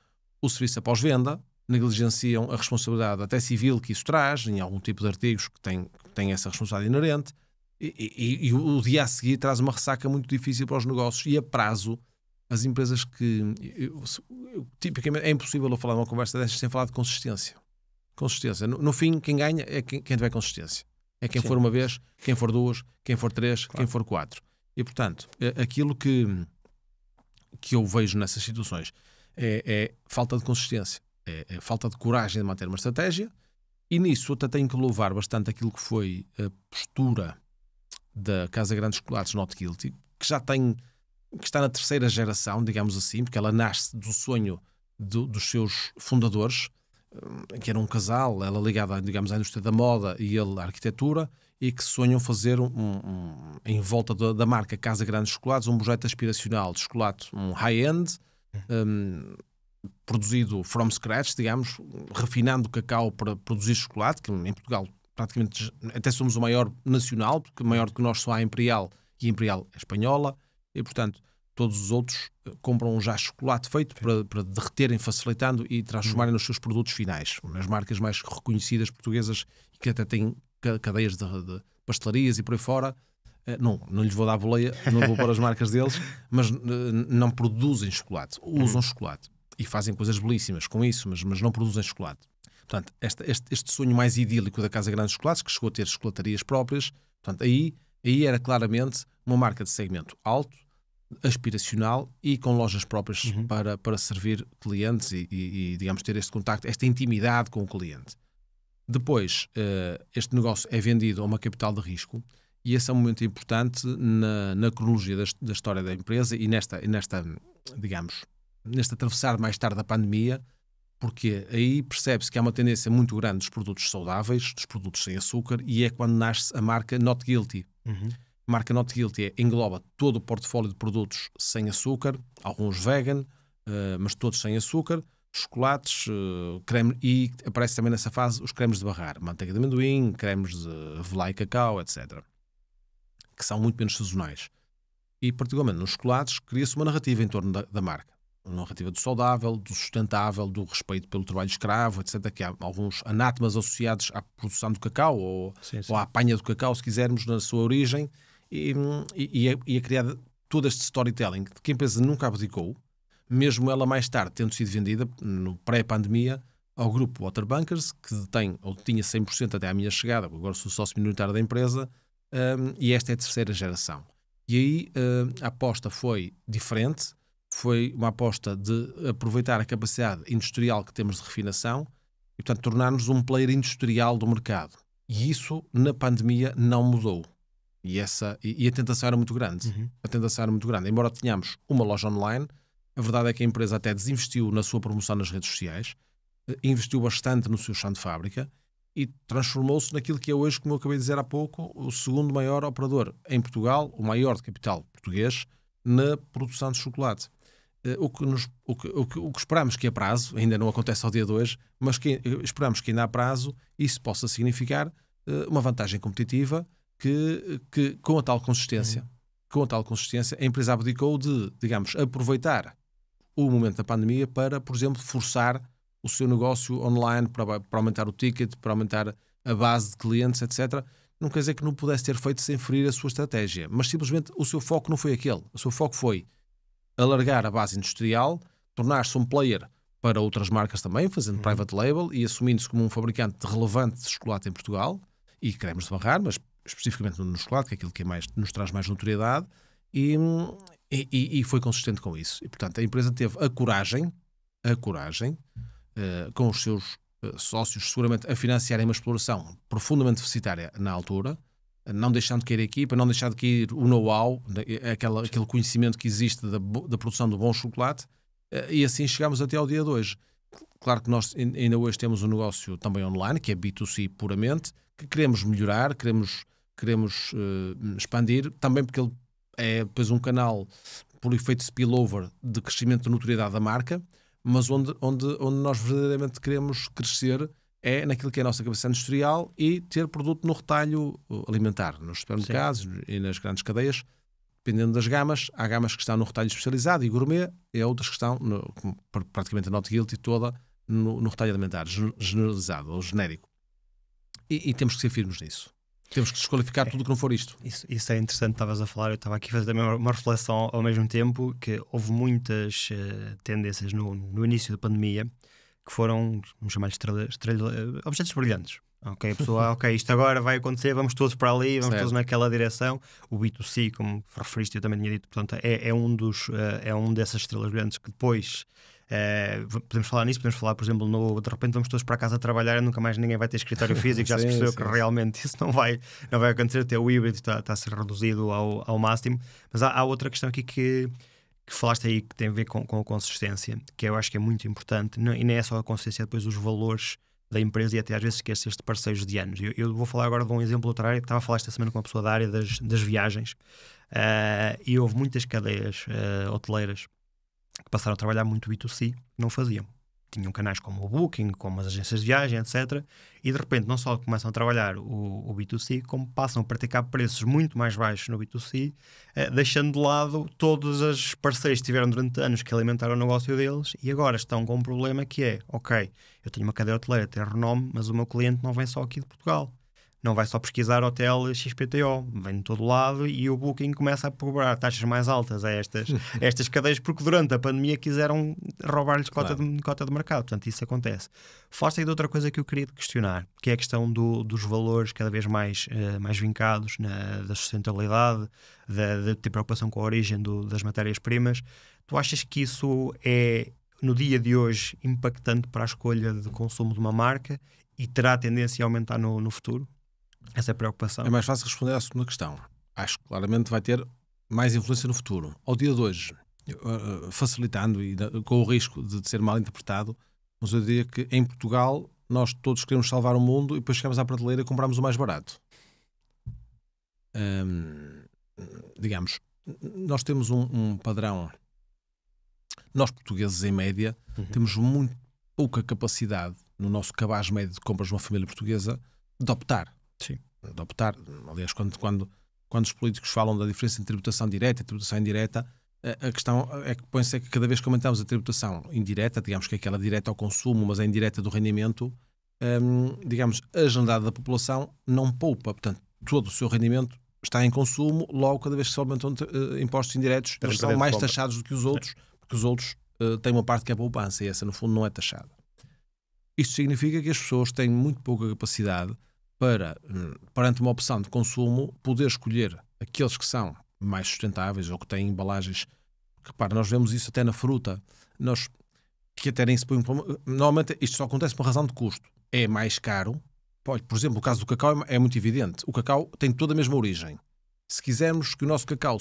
o serviço após-venda, negligenciam a responsabilidade até civil que isso traz, em algum tipo de artigos que tem essa responsabilidade inerente, e o dia a seguir traz uma ressaca muito difícil para os negócios, e a prazo, as empresas que... tipicamente é impossível eu falar numa conversa destas sem falar de consistência. Consistência. No fim, quem ganha é quem tiver consistência. É quem for uma vez, quem for duas, quem for três, quem for quatro. E, portanto, aquilo que eu vejo nessas situações é falta de consistência, é falta de coragem de manter uma estratégia, e nisso até tenho que louvar bastante aquilo que foi a postura da Casa Grandes Chocolates Not Guilty, que está na terceira geração, digamos assim, porque ela nasce do sonho dos seus fundadores, que era um casal, ela ligada, digamos, à indústria da moda e ele à arquitetura, e que sonham fazer em volta da marca Casa Grandes Chocolates um projeto aspiracional de chocolate, um high-end, produzido from scratch, digamos, refinando o cacau para produzir chocolate, que em Portugal praticamente até somos o maior nacional, porque maior do que nós só há a Imperial, e a Imperial é espanhola, e portanto todos os outros compram já chocolate feito para derreterem, facilitando e transformarem nos seus produtos finais. As marcas mais reconhecidas portuguesas, que até têm cadeias de pastelarias e por aí fora, não lhes vou dar boleia, não vou pôr as marcas deles, mas não produzem chocolate, usam chocolate e fazem coisas belíssimas com isso, mas não produzem chocolate. Portanto, este sonho mais idílico da Casa Grandes Chocolates, que chegou a ter chocolatarias próprias, portanto, aí era claramente uma marca de segmento alto, aspiracional e com lojas próprias para servir clientes e, digamos, ter este contacto, esta intimidade com o cliente. Depois, este negócio é vendido a uma capital de risco, e esse é um momento importante na cronologia da história da empresa e nesta, digamos, neste atravessar mais tarde da pandemia, porque aí percebe-se que há uma tendência muito grande dos produtos saudáveis, dos produtos sem açúcar, e é quando nasce a marca Not Guilty. A marca Not Guilty engloba todo o portfólio de produtos sem açúcar, alguns vegan, mas todos sem açúcar, chocolates, creme, e aparece também nessa fase os cremes de barrar, manteiga de amendoim, cremes de avelã e cacau, etc., que são muito menos sazonais. E particularmente nos chocolates cria-se uma narrativa em torno da marca. Uma narrativa do saudável, do sustentável, do respeito pelo trabalho escravo, etc., que há alguns anátemas associados à produção do cacau ou à apanha do cacau, se quisermos, na sua origem, e é criado todo este storytelling de que a empresa nunca abdicou, mesmo ela mais tarde tendo sido vendida, no pré-pandemia, ao grupo Waterbunkers, que detém, ou tinha 100% até à minha chegada, agora sou sócio minoritário da empresa, e esta é a terceira geração. E aí a aposta foi diferente, foi uma aposta de aproveitar a capacidade industrial que temos de refinação e, portanto, tornar-nos um player industrial do mercado. E isso, na pandemia, não mudou. E a tentação era muito grande. A tentação era muito grande. Embora tenhamos uma loja online, a verdade é que a empresa até desinvestiu na sua promoção nas redes sociais, investiu bastante no seu chão de fábrica e transformou-se naquilo que é hoje, como eu acabei de dizer há pouco, o segundo maior operador em Portugal, o maior de capital português, na produção de chocolate. O que esperamos que a prazo, ainda não acontece ao dia de hoje, mas esperamos que ainda a prazo isso possa significar uma vantagem competitiva que com a tal consistência, a empresa abdicou de, digamos, aproveitar o momento da pandemia para, por exemplo, forçar o seu negócio online para aumentar o ticket, para aumentar a base de clientes, etc. Não quer dizer que não pudesse ter feito sem ferir a sua estratégia, mas simplesmente o seu foco não foi aquele. O seu foco foi alargar a base industrial, tornar-se um player para outras marcas também, fazendo private label e assumindo-se como um fabricante relevante de chocolate em Portugal e cremes de barrar, mas especificamente no chocolate, que é aquilo que nos traz mais notoriedade, e foi consistente com isso. E, portanto, a empresa teve a coragem, com os seus sócios, seguramente, a financiarem uma exploração profundamente deficitária na altura, não deixando de cair a equipa, não deixando de cair o know-how, aquele conhecimento que existe da produção do bom chocolate, e assim chegamos até ao dia de hoje. Claro que nós ainda hoje temos um negócio também online, que é B2C puramente, que queremos melhorar, queremos expandir, também porque ele é depois um canal por efeito spillover de crescimento de notoriedade da marca, mas onde nós verdadeiramente queremos crescer é naquilo que é a nossa capacidade industrial e ter produto no retalho alimentar, nos supermercados e nas grandes cadeias, dependendo das gamas. Há gamas que estão no retalho especializado e gourmet, e outras que estão, praticamente a Not Guilty toda, no retalho alimentar, generalizado ou genérico. E temos que ser firmes nisso. Temos que desqualificar tudo o que não for isto. Isso é interessante, estavas a falar. Eu estava aqui a fazer também uma reflexão ao mesmo tempo, que houve muitas tendências no início da pandemia que foram, vamos chamar de objetos brilhantes. Ok, a pessoa, isto agora vai acontecer, vamos todos para ali, vamos todos naquela direção. O B2C, como referiste, eu também tinha dito, portanto, é um dessas estrelas brilhantes que depois podemos falar nisso, podemos falar, por exemplo, de repente vamos todos para casa trabalhar e nunca mais ninguém vai ter escritório físico, já se percebeu que realmente isso não vai acontecer, até o híbrido está a ser reduzido ao máximo. Mas há outra questão aqui que falaste aí, que tem a ver com a consistência, que eu acho que é muito importante, e nem é só a consistência, depois os valores da empresa, e até às vezes esqueces de parceiros de anos. Eu vou falar agora de um exemplo outra área, que estava a falar esta semana com uma pessoa da área das viagens, e houve muitas cadeias hoteleiras que passaram a trabalhar muito B2C, que não faziam. Tinham canais como o Booking, como as agências de viagem, etc. E de repente não só começam a trabalhar o B2C, como passam a praticar preços muito mais baixos no B2C, deixando de lado todos os parceiros que tiveram durante anos que alimentaram o negócio deles, e agora estão com um problema que é, ok, eu tenho uma cadeia hoteleira, tem renome, mas o meu cliente não vem só aqui de Portugal. Não vai só pesquisar hotel XPTO, vem de todo lado, e o Booking começa a cobrar taxas mais altas a estas cadeias, porque durante a pandemia quiseram roubar-lhes cota de mercado. Portanto, isso acontece. Falaste aí de outra coisa que eu queria questionar, que é a questão dos valores cada vez mais vincados, da sustentabilidade, de ter preocupação com a origem das matérias-primas. Tu achas que isso é, no dia de hoje, impactante para a escolha de consumo de uma marca e terá tendência a aumentar no futuro? Essa preocupação. É mais fácil responder à segunda questão. Acho que claramente vai ter mais influência no futuro. Ao dia de hoje, facilitando e com o risco de ser mal interpretado, mas eu diria que em Portugal nós todos queremos salvar o mundo e depois chegamos à prateleira e compramos o mais barato. Digamos, nós temos um padrão. Nós portugueses, em média, temos muito pouca capacidade no nosso cabaz médio de compras de uma família portuguesa de optar. Sim. De optar. Aliás, quando os políticos falam da diferença entre tributação direta e tributação indireta, a questão é que põe-se que cada vez que aumentamos a tributação indireta, digamos que é aquela direta ao consumo, mas é indireta do rendimento, digamos, a generalidade da população não poupa. Portanto, todo o seu rendimento está em consumo, logo cada vez que se aumentam impostos indiretos, eles são mais taxados do que os outros, porque os outros têm uma parte que é poupança e essa, no fundo, não é taxada. Isto significa que as pessoas têm muito pouca capacidade para, perante uma opção de consumo, poder escolher aqueles que são mais sustentáveis ou que têm embalagens. Repara, nós vemos isso até na fruta. Que até nem se põe normalmente isto só acontece por razão de custo. É mais caro. Por exemplo, o caso do cacau é muito evidente. O cacau tem toda a mesma origem. Se quisermos que o nosso cacau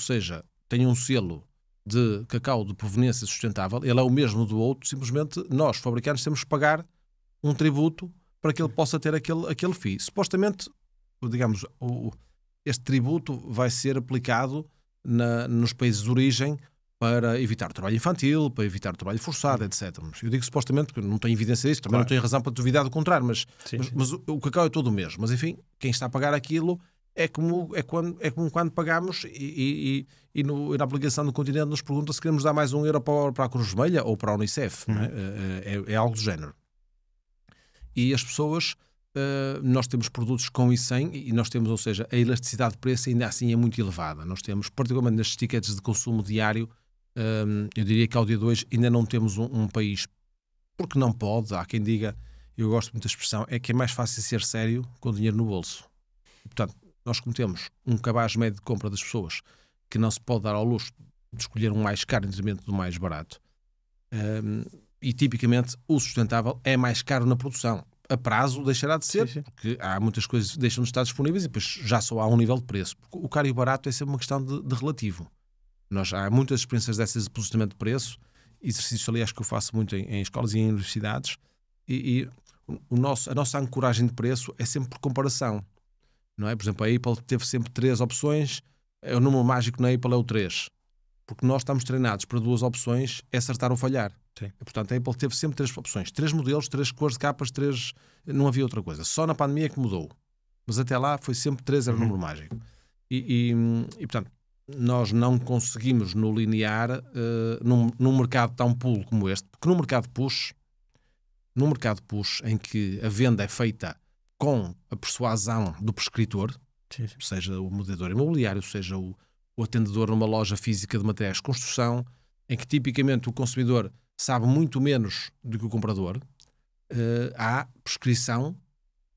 tenha um selo de cacau de proveniência sustentável, ele é o mesmo do outro, simplesmente nós, fabricantes, temos que pagar um tributo para que ele possa ter aquele FII. Supostamente, digamos, este tributo vai ser aplicado nos países de origem para evitar o trabalho infantil, para evitar o trabalho forçado, etc. Eu digo supostamente, porque não tenho evidência disso, também não tenho razão para duvidar do contrário, mas o cacau é todo o mesmo. Mas enfim, quem está a pagar aquilo é como quando pagamos e na aplicação do Continente nos pergunta se queremos dar mais €1 para a Cruz Vermelha ou para a Unicef. Não é? É algo do género. E as pessoas, nós temos produtos com e sem, e nós temos, ou seja, a elasticidade de preço ainda assim é muito elevada. Nós temos, particularmente nas tickets de consumo diário, eu diria que ao dia de hoje ainda não temos um país, porque não pode, há quem diga, eu gosto muito da expressão, é que é mais fácil ser sério com dinheiro no bolso. E, portanto, nós como temos um cabaz médio de compra das pessoas que não se pode dar ao luxo de escolher um mais caro em detrimento do mais barato, e tipicamente o sustentável é mais caro na produção. A prazo deixará de ser, porque há muitas coisas que deixam de estar disponíveis e depois já só há um nível de preço. Porque o caro e o barato é sempre uma questão de relativo. Há muitas experiências dessas de posicionamento de preço, exercícios aliás que eu faço muito em escolas e em universidades, A nossa ancoragem de preço é sempre por comparação, não é? Por exemplo, a Apple teve sempre 3 opções, o número mágico na Apple é o 3, porque nós estamos treinados para 2 opções, é acertar ou falhar. Sim. E, portanto, a Apple teve sempre 3 opções, 3 modelos, 3 cores de capas, 3... não havia outra coisa. Só na pandemia é que mudou. Mas até lá foi sempre 3, era o número mágico. E, portanto, nós não conseguimos no linear num mercado tão pulo como este, porque no mercado push, em que a venda é feita com a persuasão do prescritor, Sim. seja o moderador imobiliário, seja o atendedor numa loja física de materiais de construção, em que tipicamente o consumidor sabe muito menos do que o comprador, há prescrição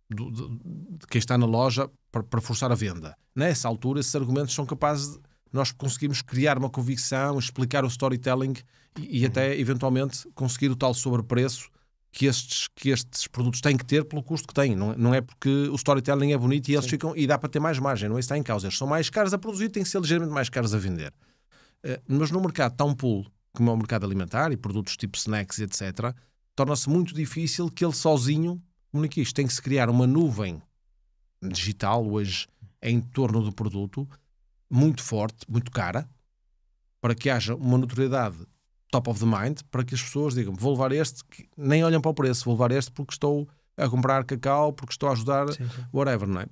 de quem está na loja para forçar a venda. Nessa altura, esses argumentos são capazes de nós conseguirmos criar uma convicção, explicar o storytelling e até, eventualmente, conseguir o tal sobrepreço que estes produtos têm que ter pelo custo que têm. Não é porque o storytelling é bonito e eles ficam e dá para ter mais margem, não é? Isso está em causa. Eles são mais caros a produzir, têm que ser ligeiramente mais caros a vender. Mas num mercado tão pulo como é o mercado alimentar e produtos tipo snacks, etc., torna-se muito difícil que ele sozinho comunique isto. Tem que se criar uma nuvem digital hoje em torno do produto muito forte, muito cara, para que haja uma notoriedade top of the mind, para que as pessoas digam, vou levar este, que nem olham para o preço, vou levar este porque estou a comprar cacau, porque estou a ajudar, whatever, não é?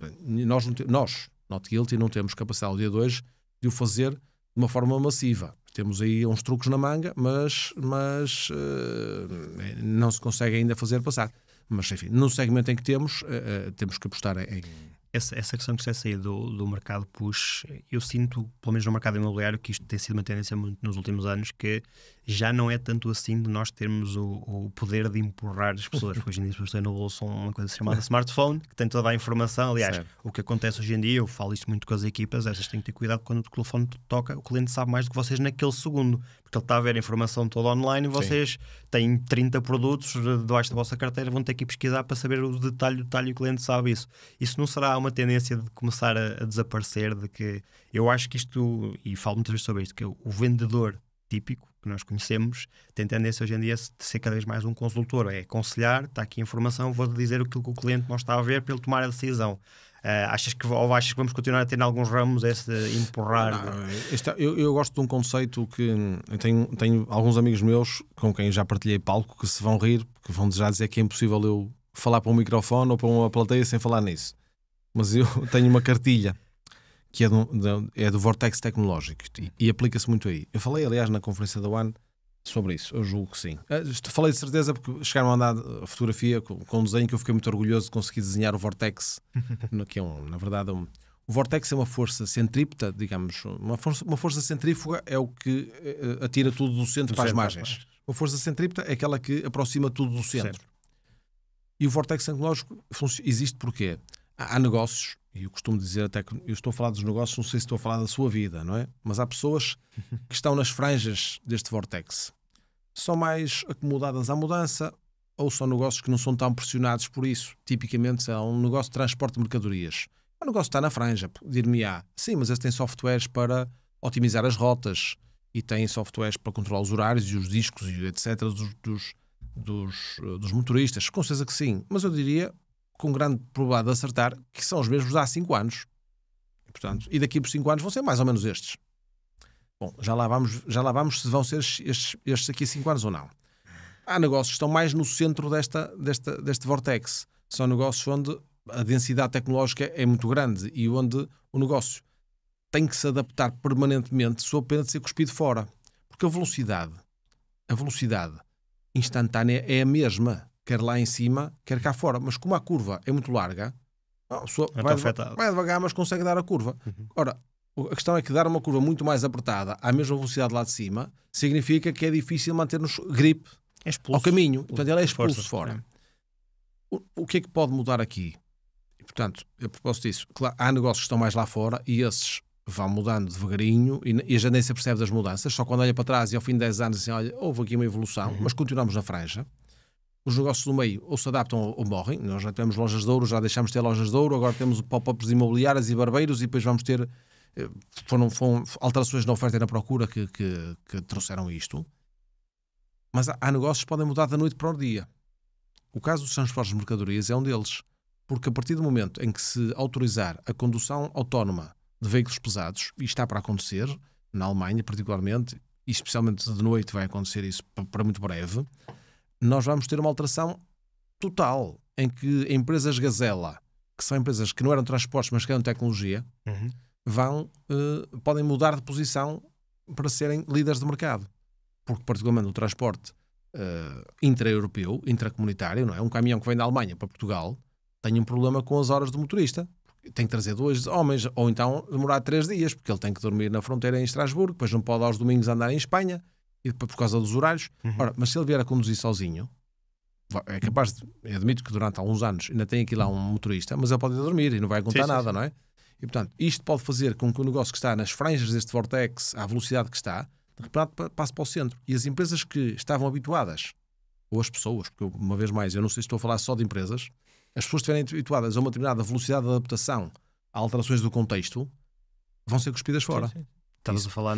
Nós, Not Guilty, não temos capacidade ao dia de hoje de o fazer de uma forma massiva. Temos aí uns truques na manga, mas não se consegue ainda fazer passar. Mas, enfim, no segmento em que temos que apostar em... Essa questão que você aí do mercado push, eu sinto, pelo menos no mercado imobiliário, que isto tem sido uma tendência muito nos últimos anos, que já não é tanto assim de nós termos o poder de empurrar as pessoas. Hoje em dia as pessoas têm no bolso uma coisa chamada smartphone, que tem toda a informação. Aliás, certo. O que acontece hoje em dia, eu falo isto muito com as equipas, estas têm que ter cuidado quando o telefone toca, o cliente sabe mais do que vocês naquele segundo, porque ele está a ver a informação toda online e vocês têm 30 produtos debaixo da vossa carteira, vão ter que ir pesquisar para saber o detalhe e o cliente sabe isso. Isso não será uma tendência de começar a desaparecer, de que eu acho que isto, e falo muitas vezes sobre isto, que o vendedor típico que nós conhecemos tem tendência hoje em dia a ser cada vez mais um consultor, é aconselhar, está aqui a informação, vou dizer aquilo que o cliente não está a ver para ele tomar a decisão. Achas que vamos continuar a ter em alguns ramos esse empurrar? Eu gosto de um conceito que eu tenho alguns amigos meus com quem já partilhei palco que se vão rir, porque vão já dizer que é impossível eu falar para um microfone ou para uma plateia sem falar nisso. Mas eu tenho uma cartilha que é do Vortex Tecnológico e aplica-se muito aí. Eu falei, aliás, na conferência da One sobre isso. Eu julgo que sim. Falei de certeza porque chegaram a mandar a fotografia com um desenho que eu fiquei muito orgulhoso de conseguir desenhar o Vortex, que é na verdade, o Vortex é uma força centrípeta, digamos, uma força centrífuga é o que atira tudo do centro para as margens. Uma força centrípeta é aquela que aproxima tudo do centro. E o Vortex Tecnológico existe porque há negócios, e eu costumo dizer até que eu estou a falar dos negócios, não sei se estou a falar da sua vida, não é? Mas há pessoas que estão nas franjas deste Vortex. São mais acomodadas à mudança ou são negócios que não são tão pressionados por isso. Tipicamente é um negócio de transporte de mercadorias. O negócio está na franja, dir-me-á. Sim, mas eles têm softwares para otimizar as rotas e têm softwares para controlar os horários e os discos e etc. dos motoristas. Com certeza que sim. Mas eu diria, com grande probabilidade de acertar, que são os mesmos de há 5 anos. E daqui por 5 anos vão ser mais ou menos estes. Bom, já lá vamos se vão ser estes aqui a 5 anos ou não. Há negócios que estão mais no centro deste vortex. São negócios onde a densidade tecnológica é muito grande e onde o negócio tem que se adaptar permanentemente sob pena de ser cuspido fora. Porque a velocidade instantânea é a mesma, quer lá em cima, quer cá fora. Mas como a curva é muito larga, vai devagar, mas consegue dar a curva. Ora, a questão é que dar uma curva muito mais apertada à mesma velocidade lá de cima significa que é difícil manter-nos grip ao caminho. Portanto, ele é expulso fora. O que é que pode mudar aqui? E, portanto, a propósito disso, claro, há negócios que estão mais lá fora e esses vão mudando devagarinho e a gente nem se percebe das mudanças, só quando olha para trás e ao fim de 10 anos assim, olha, houve aqui uma evolução, mas continuamos na franja. Os negócios do meio ou se adaptam ou morrem. Nós já temos lojas de ouro, já deixámos de ter lojas de ouro, agora temos pop-ups imobiliárias e barbeiros e depois vamos ter... Foram alterações na oferta e na procura que trouxeram isto. Mas há negócios que podem mudar da noite para o dia. O caso dos transportes de mercadorias é um deles, porque a partir do momento em que se autorizar a condução autónoma de veículos pesados, e está para acontecer, na Alemanha particularmente, e especialmente de noite vai acontecer isso para muito breve, nós vamos ter uma alteração total, em que empresas gazela, que são empresas que não eram transportes, mas que eram tecnologia, podem mudar de posição para serem líderes de mercado. Porque particularmente o transporte intra-europeu, intracomunitário, não é? Um caminhão que vem da Alemanha para Portugal tem um problema com as horas do motorista. Tem que trazer 2 homens, ou então demorar 3 dias, porque ele tem que dormir na fronteira em Estrasburgo, depois não pode aos domingos andar em Espanha, e depois por causa dos horários. Ora, mas se ele vier a conduzir sozinho, é capaz de... Eu admito que durante alguns anos ainda tem aqui lá um motorista, mas ele pode ir dormir e não vai contar nada, não é? E portanto, isto pode fazer com que o negócio que está nas franjas deste vortex, à velocidade que está, de repente passe para o centro. E as empresas que estavam habituadas, ou as pessoas, porque uma vez mais, eu não sei se estou a falar só de empresas, as pessoas que estiverem habituadas a uma determinada velocidade de adaptação a alterações do contexto, vão ser cuspidas fora. Estavas a falar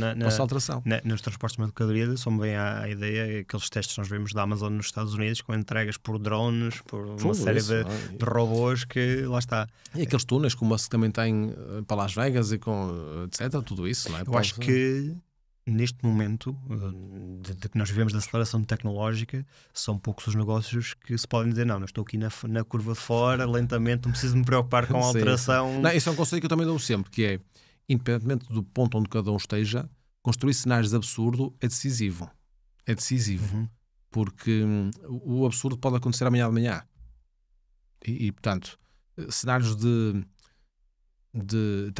nos transportes de mercadoria, só me vem à ideia aqueles testes que nós vemos da Amazon nos Estados Unidos com entregas por drones, por uma série de robôs que lá está. E aqueles túneis como que também tem para Las Vegas e com etc, tudo isso, não é? Eu acho que neste momento de que nós vivemos da aceleração tecnológica, são poucos os negócios que se podem dizer, não estou aqui na curva de fora, lentamente, não preciso me preocupar com a alteração. Não, isso é um conselho que eu também dou sempre, que é, independentemente do ponto onde cada um esteja, construir cenários de absurdo é decisivo. É decisivo. Porque o absurdo pode acontecer amanhã de manhã. E portanto, cenários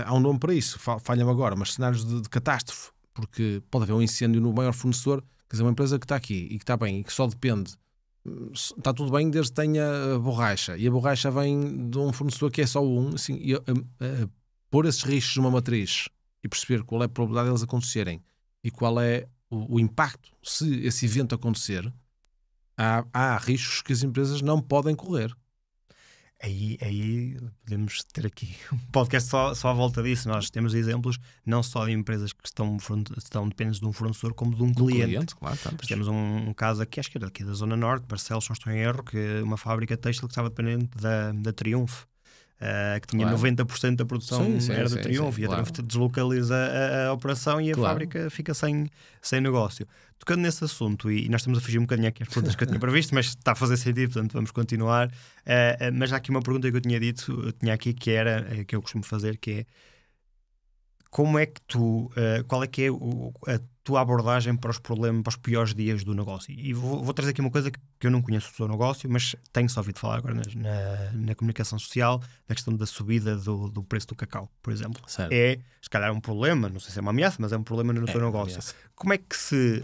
há um nome para isso, falha-me agora, mas cenários de catástrofe. Porque pode haver um incêndio no maior fornecedor, quer dizer, uma empresa que está aqui e que está bem e que só depende, está tudo bem desde que tenha borracha, e a borracha vem de um fornecedor que é só um, assim, pôr esses riscos numa matriz e perceber qual é a probabilidade deles acontecerem e qual é o impacto se esse evento acontecer, há riscos que as empresas não podem correr. Aí podemos ter aqui um podcast só à volta disso. Nós temos exemplos não só de empresas que estão dependentes de um fornecedor, como de um cliente. Claro, temos um caso aqui, acho que era aqui da Zona Norte, Barcelos, se não estou em erro, que uma fábrica têxtil que estava dependente da Triunfo, que tinha 90% da produção era da Triunfo, e a Triunfo deslocaliza a operação e a fábrica fica sem negócio. Tocando nesse assunto, e nós estamos a fugir um bocadinho aqui às perguntas que eu tinha previsto, mas está a fazer sentido, portanto vamos continuar. Mas há aqui uma pergunta que eu tinha aqui, que eu costumo fazer, que é: como é que qual é que é a tua abordagem para os problemas, para os piores dias do negócio? E vou trazer aqui uma coisa que eu não conheço o seu negócio, mas tenho só ouvido falar agora na comunicação social, na questão da subida do preço do cacau, por exemplo. Certo. É, se calhar, um problema, não sei se é uma ameaça, mas é um problema no teu negócio. Como é que se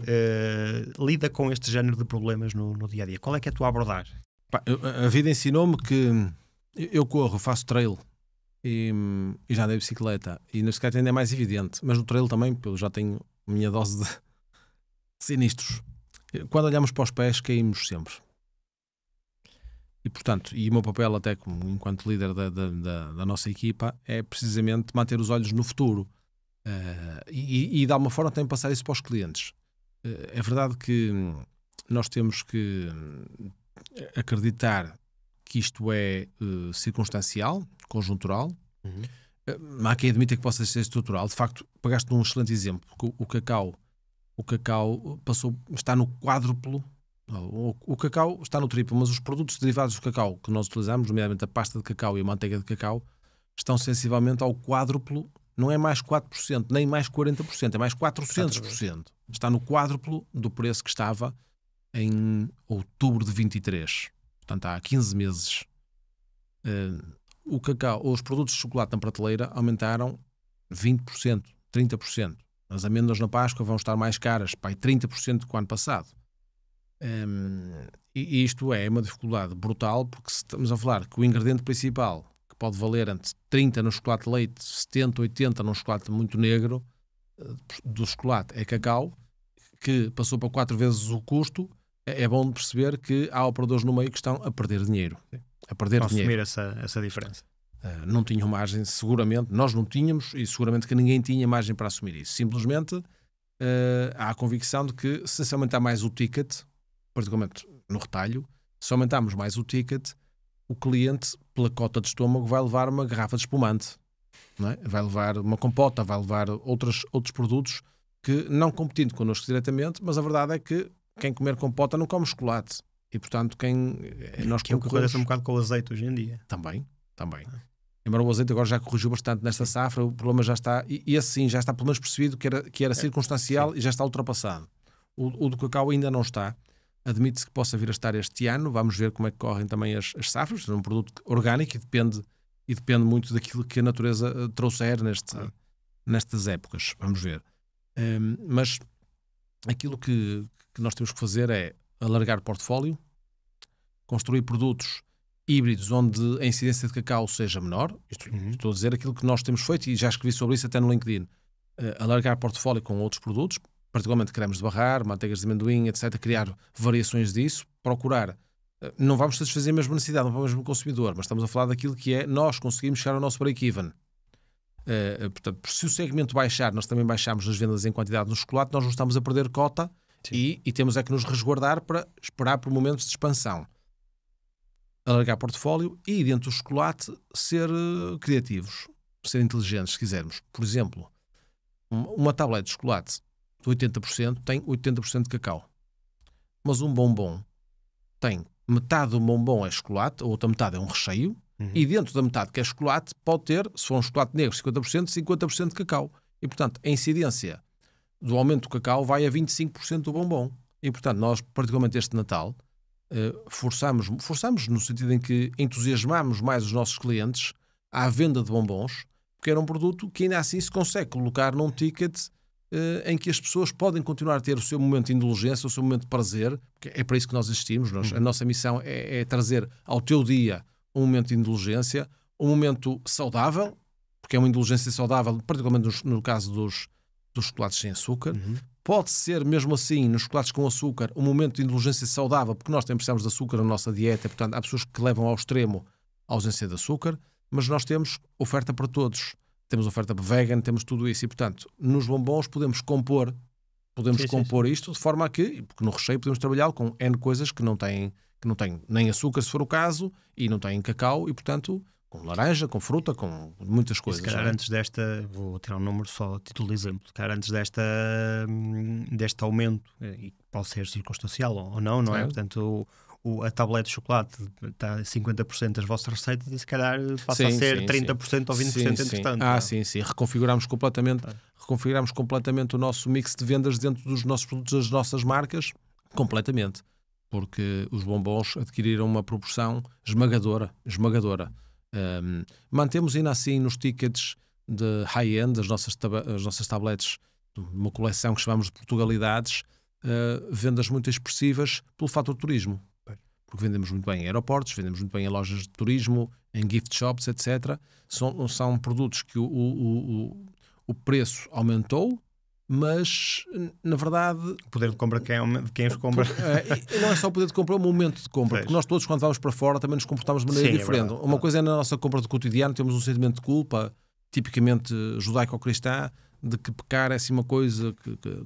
lida com este género de problemas no dia-a-dia? Qual é que é a tua abordagem? A vida ensinou-me que eu corro, faço trail, e já andei de bicicleta, e na bicicleta ainda é mais evidente, mas no trail também, eu já tenho a minha dose de sinistros. Quando olhamos para os pés, caímos sempre. E portanto, e o meu papel até enquanto líder da nossa equipa é precisamente manter os olhos no futuro, e de alguma forma também passar isso para os clientes. É verdade que nós temos que acreditar que isto é circunstancial, conjuntural. Há quem admita que possa ser estrutural. De facto, pagaste um excelente exemplo. O cacau está no quádruplo. O cacau está no triplo, mas os produtos derivados do cacau que nós utilizamos, nomeadamente a pasta de cacau e a manteiga de cacau, estão sensivelmente ao quádruplo. Não é mais 4%, nem mais 40%, é mais 400%. Está no quádruplo do preço que estava em outubro de 23. Portanto, há 15 meses. O cacau, os produtos de chocolate na prateleira aumentaram 20%, 30%. As amêndoas na Páscoa vão estar mais caras, 30% do que o ano passado. E isto é uma dificuldade brutal, porque estamos a falar que o ingrediente principal, que pode valer entre 30 no chocolate de leite, 70, 80 num chocolate muito negro, do chocolate é cacau, que passou para 4 vezes o custo. É bom de perceber que há operadores no meio que estão a perder dinheiro. Assumir essa diferença. Não tinham margem, seguramente. Nós não tínhamos, e seguramente que ninguém tinha margem para assumir isso. Simplesmente há a convicção de que, se aumentar mais o ticket, particularmente no retalho, Se aumentarmos mais o ticket, o cliente, pela cota de estômago, vai levar uma garrafa de espumante, não é? Vai levar uma compota, vai levar outros produtos que, não competindo connosco diretamente, mas a verdade é que quem comer compota não come chocolate. E, portanto, nós que é o que acontece um bocado com o azeite hoje em dia. Também. Embora o azeite agora já corrigiu bastante nesta safra, o problema já está, e assim já está pelo menos percebido que era circunstancial, e já está ultrapassado. O do cacau ainda não está. Admite-se que possa vir a estar este ano. Vamos ver como é que correm também as safras. É um produto orgânico e depende muito daquilo que a natureza trouxer nestas épocas. Vamos ver. Mas aquilo que nós temos que fazer é alargar o portfólio, construir produtos híbridos onde a incidência de cacau seja menor. Estou a dizer aquilo que nós temos feito e já escrevi sobre isso até no LinkedIn. Alargar o portfólio com outros produtos, particularmente cremes de barrar, manteigas de amendoim, etc. Criar variações disso, procurar. Não vamos satisfazer a mesma necessidade, não vamos o mesmo consumidor, mas estamos a falar daquilo que é nós conseguimos chegar ao nosso break-even. Portanto, se o segmento baixar, nós também baixamos as vendas em quantidade no chocolate, nós não estamos a perder cota e temos é que nos resguardar para esperar por momentos de expansão. Alargar portfólio e, dentro do chocolate, ser criativos, ser inteligentes, se quisermos. Por exemplo, uma tablete de chocolate de 80% tem 80% de cacau. Mas um bombom tem metade do bombom é chocolate, a outra metade é um recheio, e dentro da metade que é chocolate pode ter, se for um chocolate negro, 50% de cacau. E, portanto, a incidência do aumento do cacau vai a 25% do bombom. E, portanto, nós, particularmente este Natal, forçamos no sentido em que entusiasmamos mais os nossos clientes à venda de bombons, porque era um produto que ainda assim se consegue colocar num ticket em que as pessoas podem continuar a ter o seu momento de indulgência, o seu momento de prazer, porque é para isso que nós existimos. A nossa missão é trazer ao teu dia um momento de indulgência, um momento saudável, porque é uma indulgência saudável, particularmente no caso dos chocolates sem açúcar. Pode ser, mesmo assim, nos chocolates com açúcar, um momento de indulgência saudável, porque nós também precisamos de açúcar na nossa dieta, portanto, há pessoas que levam ao extremo a ausência de açúcar, mas nós temos oferta para todos. Temos oferta vegan, temos tudo isso. E, portanto, nos bombons podemos compor isto de forma a que, porque no recheio podemos trabalhar com N coisas que não têm nem açúcar, se for o caso, e não têm cacau, e, portanto, com laranja, com fruta, com muitas coisas. Se calhar antes desta, vou tirar um número só a título de exemplo, se calhar antes deste aumento, e pode ser circunstancial ou não é? Portanto, a tablete de chocolate está a 50% das vossas receitas e se calhar passa a ser 30% ou 20% entretanto. Sim. Reconfiguramos completamente o nosso mix de vendas dentro dos nossos produtos, das nossas marcas, completamente. Porque os bombons adquiriram uma proporção esmagadora. Mantemos ainda assim nos tickets de high-end as nossas tabletes, uma coleção que chamamos de Portugalidades, vendas muito expressivas pelo fator turismo. Porque vendemos muito bem em aeroportos, vendemos muito bem em lojas de turismo, em gift shops, etc. São produtos que o preço aumentou, mas, na verdade... O poder de compra de quem os compra. Não é só o poder de compra, é o momento de compra. Porque nós todos, quando vamos para fora, também nos comportamos de maneira diferente. Uma coisa é na nossa compra de cotidiano, temos um sentimento de culpa, tipicamente judaico-cristã, de que pecar é assim uma coisa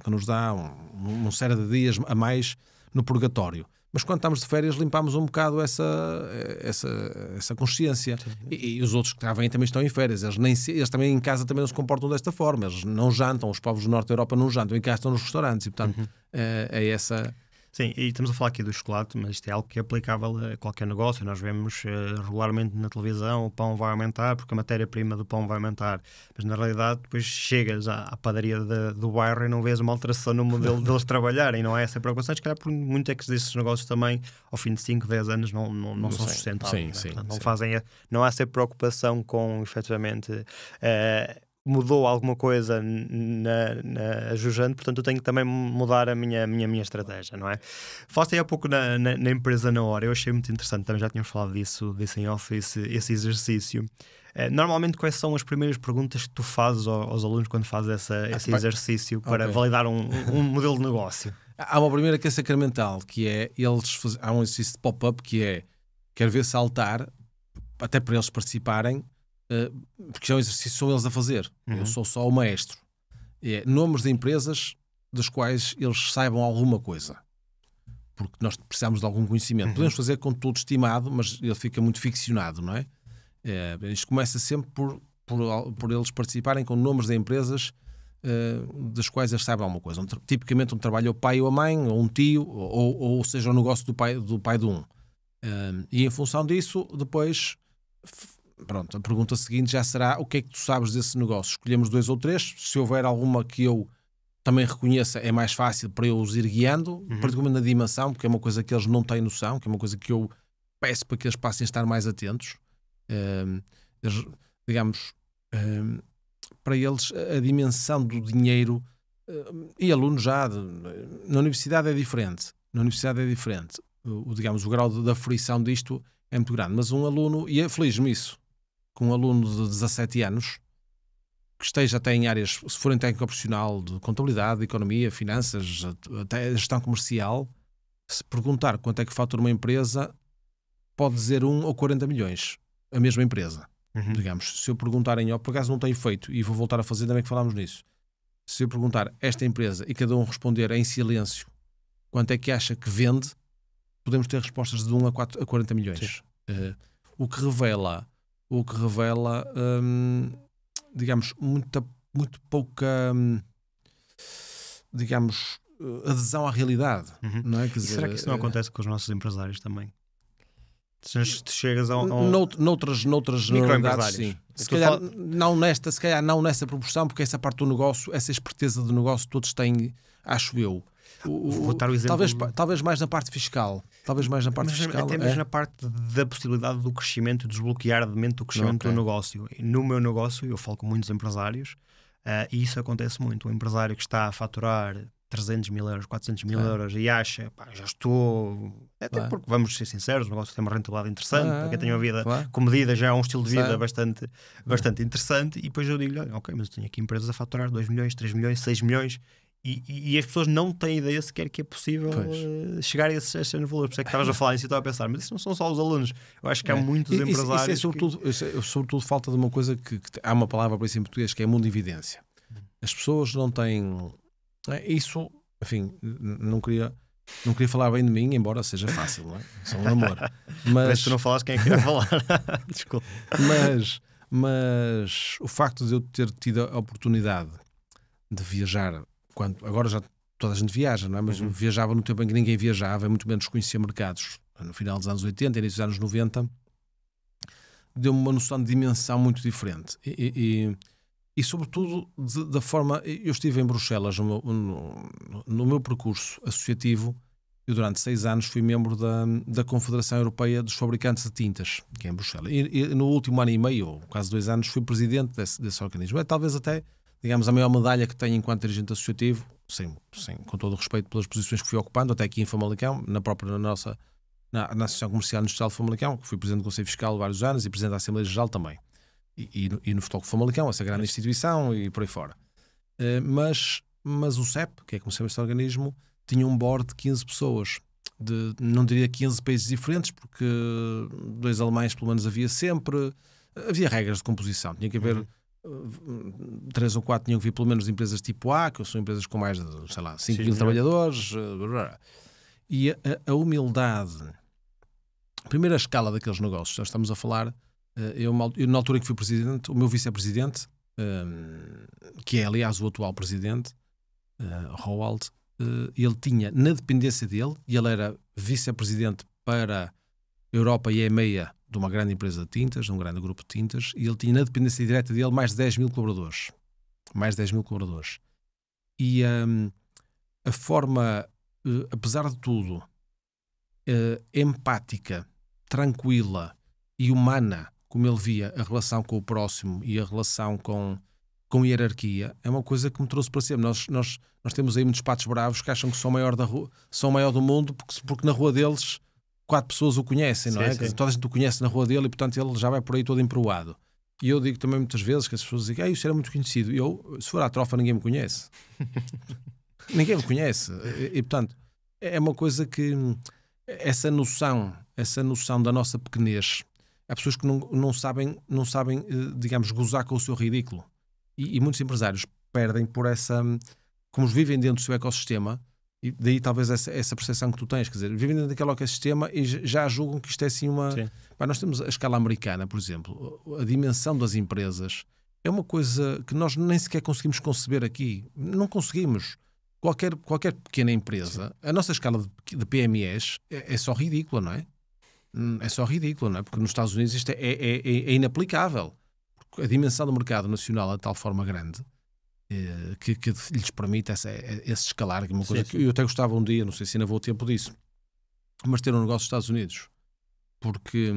que nos dá uma série de dias a mais no purgatório. Mas quando estamos de férias limpamos um bocado essa consciência. E os outros que vêm também estão em férias. Eles também em casa também não se comportam desta forma. Eles não jantam. Os povos do Norte da Europa não jantam. Em casa estão nos restaurantes. E, portanto, é essa... Sim, e estamos a falar aqui do chocolate, mas isto é algo que é aplicável a qualquer negócio. Nós vemos regularmente na televisão o pão vai aumentar porque a matéria-prima do pão vai aumentar. Mas na realidade depois chegas à padaria do bairro e não vês uma alteração no modelo deles trabalharem. Não há essa preocupação. Se calhar por muito é que esses negócios também ao fim de 5, 10 anos não são sustentáveis. Não há essa preocupação com efetivamente... mudou alguma coisa na Jujante, portanto eu tenho que também mudar a minha estratégia, não é? Falaste aí há pouco na empresa na hora, eu achei muito interessante, também já tínhamos falado disso em off, esse exercício. Normalmente quais são as primeiras perguntas que tu fazes aos alunos quando fazes esse exercício para validar um modelo de negócio? Há uma primeira que é sacramental, que é há um exercício de pop-up que é quero ver saltar, até para eles participarem, porque é um exercício que são eles a fazer. Eu sou só o maestro. Nomes de empresas das quais eles saibam alguma coisa. porque nós precisamos de algum conhecimento. Podemos fazer com tudo estimado, mas ele fica muito ficcionado, não é? Isto começa sempre por eles participarem com nomes de empresas das quais eles sabem alguma coisa. Tipicamente um trabalho é o pai ou a mãe, ou um tio, ou seja, o negócio do pai de um. E em função disso, depois, pronto, a pergunta seguinte já será: o que é que tu sabes desse negócio? Escolhemos 2 ou 3. Se houver alguma que eu também reconheça, é mais fácil para eu os ir guiando, particularmente na dimensão, porque é uma coisa que eles não têm noção, que é uma coisa que eu peço para que eles passem a estar mais atentos. Digamos, para eles a dimensão do dinheiro, e alunos já na universidade é diferente. Digamos, o grau da fruição disto é muito grande, mas um aluno, e é feliz-me isso, que um aluno de 17 anos que esteja até em áreas, se for em técnico profissional de contabilidade, de economia, finanças, até gestão comercial, se perguntar quanto é que fatura uma empresa, pode dizer 1 ou 40 milhões, a mesma empresa. Digamos, se eu perguntar por acaso não tenho feito, e vou voltar a fazer, ainda bem que falámos nisso, se eu perguntar esta empresa e cada um responder em silêncio quanto é que acha que vende, podemos ter respostas de 1 a 40 milhões. O que revela digamos, muito pouca, digamos, adesão à realidade. Não é? Quer dizer, será que isso não acontece com os nossos empresários também? Se chegas a noutras realidades, sim. Se calhar não nessa proporção, porque essa parte do negócio, essa esperteza do negócio, todos têm, acho eu. Vou dar o exemplo... talvez mais na parte fiscal. Até mesmo na parte da possibilidade do crescimento, desbloquear de mente do crescimento do negócio. No meu negócio, eu falo com muitos empresários, e isso acontece muito. O empresário que está a faturar 300 mil euros, 400 mil euros e acha, já estou... Até porque, vamos ser sinceros, o negócio tem uma rentabilidade interessante, para quem tem uma vida comedida, já é um estilo de vida bastante interessante, e depois eu digo-lhe, ok, mas eu tenho aqui empresas a faturar 2 milhões, 3 milhões, 6 milhões, e as pessoas não têm ideia sequer que é possível chegar a esses valores. Por isso é que estavas a falar isso e estava a pensar, mas isso não são só os alunos. Eu acho que há muitos empresários... Isso é sobretudo falta de uma coisa que há uma palavra para isso em português, que é mundo de evidência. As pessoas não têm... Isso, enfim, não queria falar bem de mim, embora seja fácil, não é? Sou um amor. Mas tu não falas, quem é que quer falar? Desculpa. Mas o facto de eu ter tido a oportunidade de viajar, agora já toda a gente viaja, não é? Mas viajava no tempo em que ninguém viajava, muito menos conhecia mercados, no final dos anos 80, início dos anos 90, deu-me uma noção de dimensão muito diferente. E sobretudo da forma... Eu estive em Bruxelas no meu percurso associativo. Eu durante 6 anos fui membro da Confederação Europeia dos Fabricantes de Tintas, que é em Bruxelas. E no último ano e meio, ou quase 2 anos, fui presidente desse organismo. É talvez até, digamos, a maior medalha que tenho enquanto dirigente associativo, com todo o respeito pelas posições que fui ocupando, até aqui em Famalicão, na Associação Comercial e Industrial de Famalicão, que fui presidente do Conselho Fiscal vários anos e presidente da Assembleia Geral também. E no Futebol Famalicão, essa grande instituição, e por aí fora. Mas o CEP, que é como se chama este organismo, tinha um board de 15 pessoas, não diria 15 países diferentes, porque 2 alemães pelo menos havia sempre. Havia regras de composição, tinha que haver 3 ou 4 tinham que vir pelo menos empresas tipo A, que são empresas com mais de, 5 mil trabalhadores. E a humildade, a primeira escala daqueles negócios, nós estamos a falar... Eu, na altura em que fui presidente, o meu vice-presidente, que é aliás o atual presidente, Roald, ele tinha na dependência dele, e ele era vice-presidente para a Europa e a EMEA de uma grande empresa de tintas, de um grande grupo de tintas, e ele tinha na dependência direta dele mais de 10 mil colaboradores. E a forma, apesar de tudo, empática, tranquila e humana, como ele via a relação com o próximo e a relação com hierarquia, é uma coisa que me trouxe para sempre. Nós temos aí muitos patos bravos que acham que são maior do mundo porque na rua deles 4 pessoas o conhecem, não é? Sim. Toda a gente o conhece na rua dele e, portanto, ele já vai por aí todo emproado. E eu digo também muitas vezes que as pessoas dizem isso era muito conhecido. E eu, se for à trofa, ninguém me conhece. Ninguém me conhece. E, portanto, é uma coisa que essa noção da nossa pequenez. Há pessoas que não sabem, digamos, gozar com o seu ridículo. E muitos empresários perdem por essa... Como vivem dentro do seu ecossistema, E daí talvez essa percepção que tu tens, quer dizer, vivem dentro daquele ecossistema e já julgam que isto é assim uma... Pá, nós temos a escala americana, por exemplo, a dimensão das empresas é uma coisa que nós nem sequer conseguimos conceber aqui. Não conseguimos. Qualquer pequena empresa, a nossa escala de PMEs é só ridícula, não é? É só ridícula, não é? Porque nos Estados Unidos isto é inaplicável. Porque a dimensão do mercado nacional é de tal forma grande que lhes permite esse escalar. Uma coisa que eu até gostava um dia, não sei se ainda vou ao tempo disso, mas ter um negócio nos Estados Unidos. Porque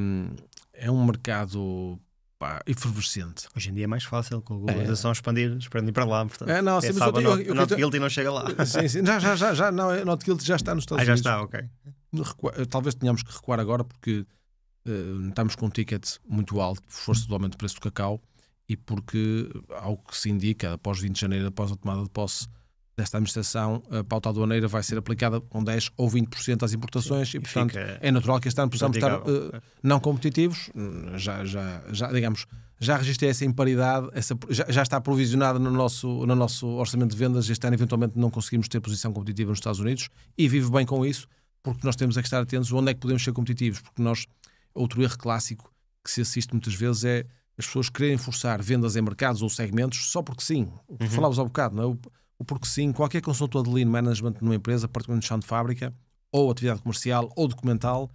é um mercado efervescente. Hoje em dia é mais fácil com a globalização expandir para lá. Portanto, não, sim, mas o Not não chega lá. Sim, já. Não, o Not já está nos Estados Unidos. Já está, ok. Talvez tenhamos que recuar agora porque estamos com um ticket muito alto por força do aumento do preço do cacau e porque, ao que se indica, após 20 de janeiro, após a tomada de posse desta administração, a pauta aduaneira vai ser aplicada com 10 ou 20% às importações e portanto, é natural que este ano possamos estar não competitivos. Digamos, já registrei essa imparidade, já está provisionada no nosso orçamento de vendas. Este ano, eventualmente, não conseguimos ter posição competitiva nos Estados Unidos e vivo bem com isso, porque nós temos que estar atentos onde é que podemos ser competitivos, porque outro erro clássico que se assiste muitas vezes é as pessoas quererem forçar vendas em mercados ou segmentos só porque sim. O que falávamos há bocado, não é? O porque sim, qualquer consultor de Lean Management numa empresa, particularmente de chão de fábrica, ou atividade comercial, ou documental,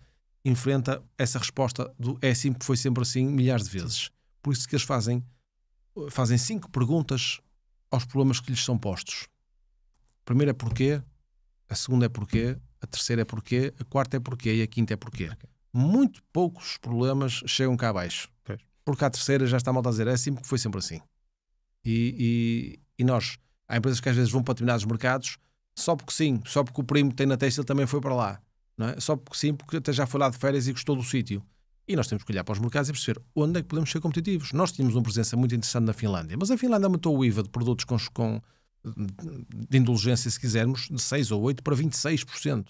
enfrenta essa resposta do é assim, porque foi sempre assim, milhares de vezes. Por isso que eles fazem 5 perguntas aos problemas que lhes são postos. A primeira é porquê, a segunda é porquê, a terceira é porquê, a quarta é porquê e a quinta é porquê. Muito poucos problemas chegam cá abaixo. Porque a terceira já está mal a dizer, é assim porque foi sempre assim. E nós, há empresas que às vezes vão para determinados mercados só porque sim, só porque o primo que tem na têxtil também foi para lá. Não é? Só porque sim, porque até já foi lá de férias e gostou do sítio. E nós temos que olhar para os mercados e perceber onde é que podemos ser competitivos. Nós tínhamos uma presença muito interessante na Finlândia, mas a Finlândia aumentou o IVA de produtos de indulgência, se quisermos, de 6 ou 8 para 26%.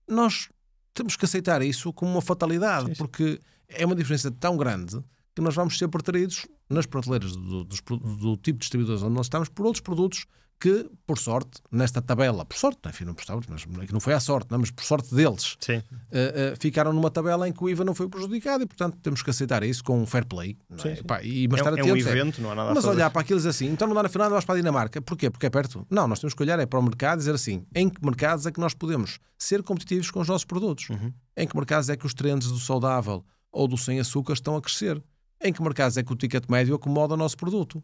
Nós temos que aceitar isso como uma fatalidade, porque é uma diferença tão grande que nós vamos ser preteridos nas prateleiras do tipo de distribuidores onde nós estamos por outros produtos que, por sorte, nesta tabela, por sorte, enfim, não por sorte, mas que não foi à sorte, não, mas por sorte deles, ficaram numa tabela em que o IVA não foi prejudicado e, portanto, temos que aceitar isso com um fair play. Não é? Pá, mas estar atentos, um evento, não há nada a fazer. Mas olhar para aquilo e dizer assim, então não dá na Finlândia, vamos para a Dinamarca. Porquê? Porque é perto? Não, nós temos que olhar para o mercado e dizer assim, em que mercados é que nós podemos ser competitivos com os nossos produtos? Em que mercados é que os trends do saudável ou do sem açúcar estão a crescer? Em que mercados é que o ticket médio acomoda o nosso produto?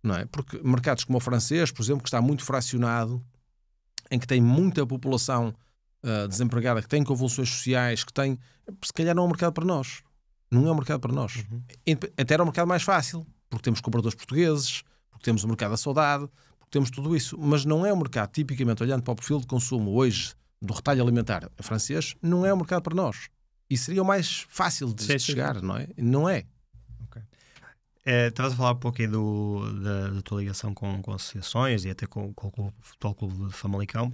Não é? Porque mercados como o francês, por exemplo, que está muito fracionado, em que tem muita população desempregada, que tem convulsões sociais, que tem... Se calhar não é um mercado para nós. Não é um mercado para nós. Até era um mercado mais fácil, porque temos compradores portugueses, porque temos o mercado da saudade, porque temos tudo isso. Mas não é um mercado, tipicamente, olhando para o perfil de consumo hoje do retalho alimentar francês, não é um mercado para nós. E seria o mais fácil de chegar, não é? Não é. Estavas a falar um pouco aí da tua ligação com associações e até com o Futebol Clube de Famalicão.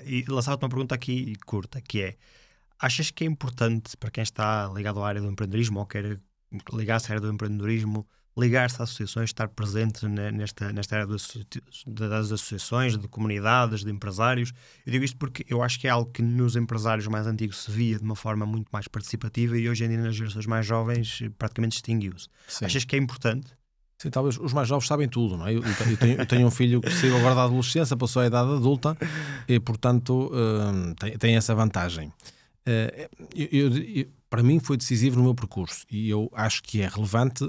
E lançava-te uma pergunta aqui curta, que é: achas que é importante para quem está ligado à área do empreendedorismo ou quer ligar-se à área do empreendedorismo, ligar-se a associações, estar presente nesta área das associações, de comunidades, de empresários? Eu digo isto porque eu acho que é algo que nos empresários mais antigos se via de uma forma muito mais participativa e hoje em dia nas gerações mais jovens praticamente extinguiu-se. Achas que é importante? Sim, talvez os mais jovens sabem tudo, não é? Eu tenho um filho que saiu agora da adolescência, passou a idade adulta e, portanto, tem essa vantagem. Para mim foi decisivo no meu percurso e eu acho que é relevante.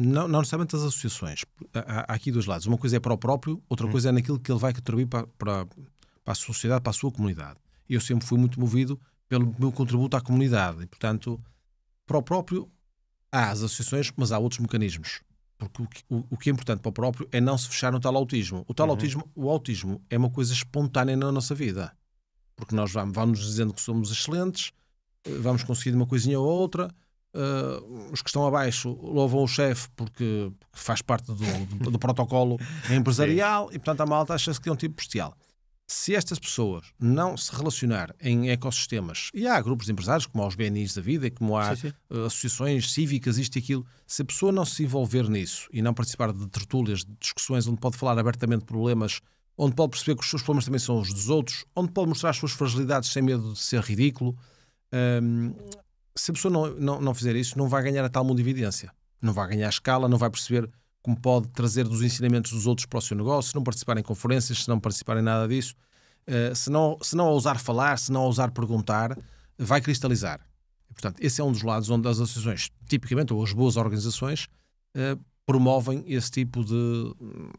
Não necessariamente as associações. Há aqui dois lados. Uma coisa é para o próprio, outra coisa é naquilo que ele vai contribuir para a sociedade, para a sua comunidade. E eu sempre fui muito movido pelo meu contributo à comunidade. E, portanto, para o próprio, há as associações, mas há outros mecanismos. Porque o que é importante para o próprio é não se fechar no tal autismo. O autismo é uma coisa espontânea na nossa vida. Porque nós vamos dizendo que somos excelentes, vamos conseguir uma coisinha ou outra. Os que estão abaixo louvam o chefe porque faz parte do protocolo empresarial e, portanto, a malta acha-se que é um tipo bestial. Se estas pessoas não se relacionar em ecossistemas, e há grupos de empresários, como há os BNIs da vida, como há associações cívicas, isto e aquilo, se a pessoa não se envolver nisso e não participar de tertúlias, de discussões onde pode falar abertamente de problemas onde pode perceber que os seus problemas também são os dos outros, onde pode mostrar as suas fragilidades sem medo de ser ridículo. Se a pessoa não fizer isso, não vai ganhar a tal mundividência, não vai ganhar a escala, não vai perceber como pode trazer dos ensinamentos dos outros para o seu negócio, se não participar em conferências, se não participar em nada disso, se não ousar falar, se não ousar perguntar, vai cristalizar. E, portanto, esse é um dos lados onde as associações, tipicamente, ou as boas organizações, promovem esse tipo de,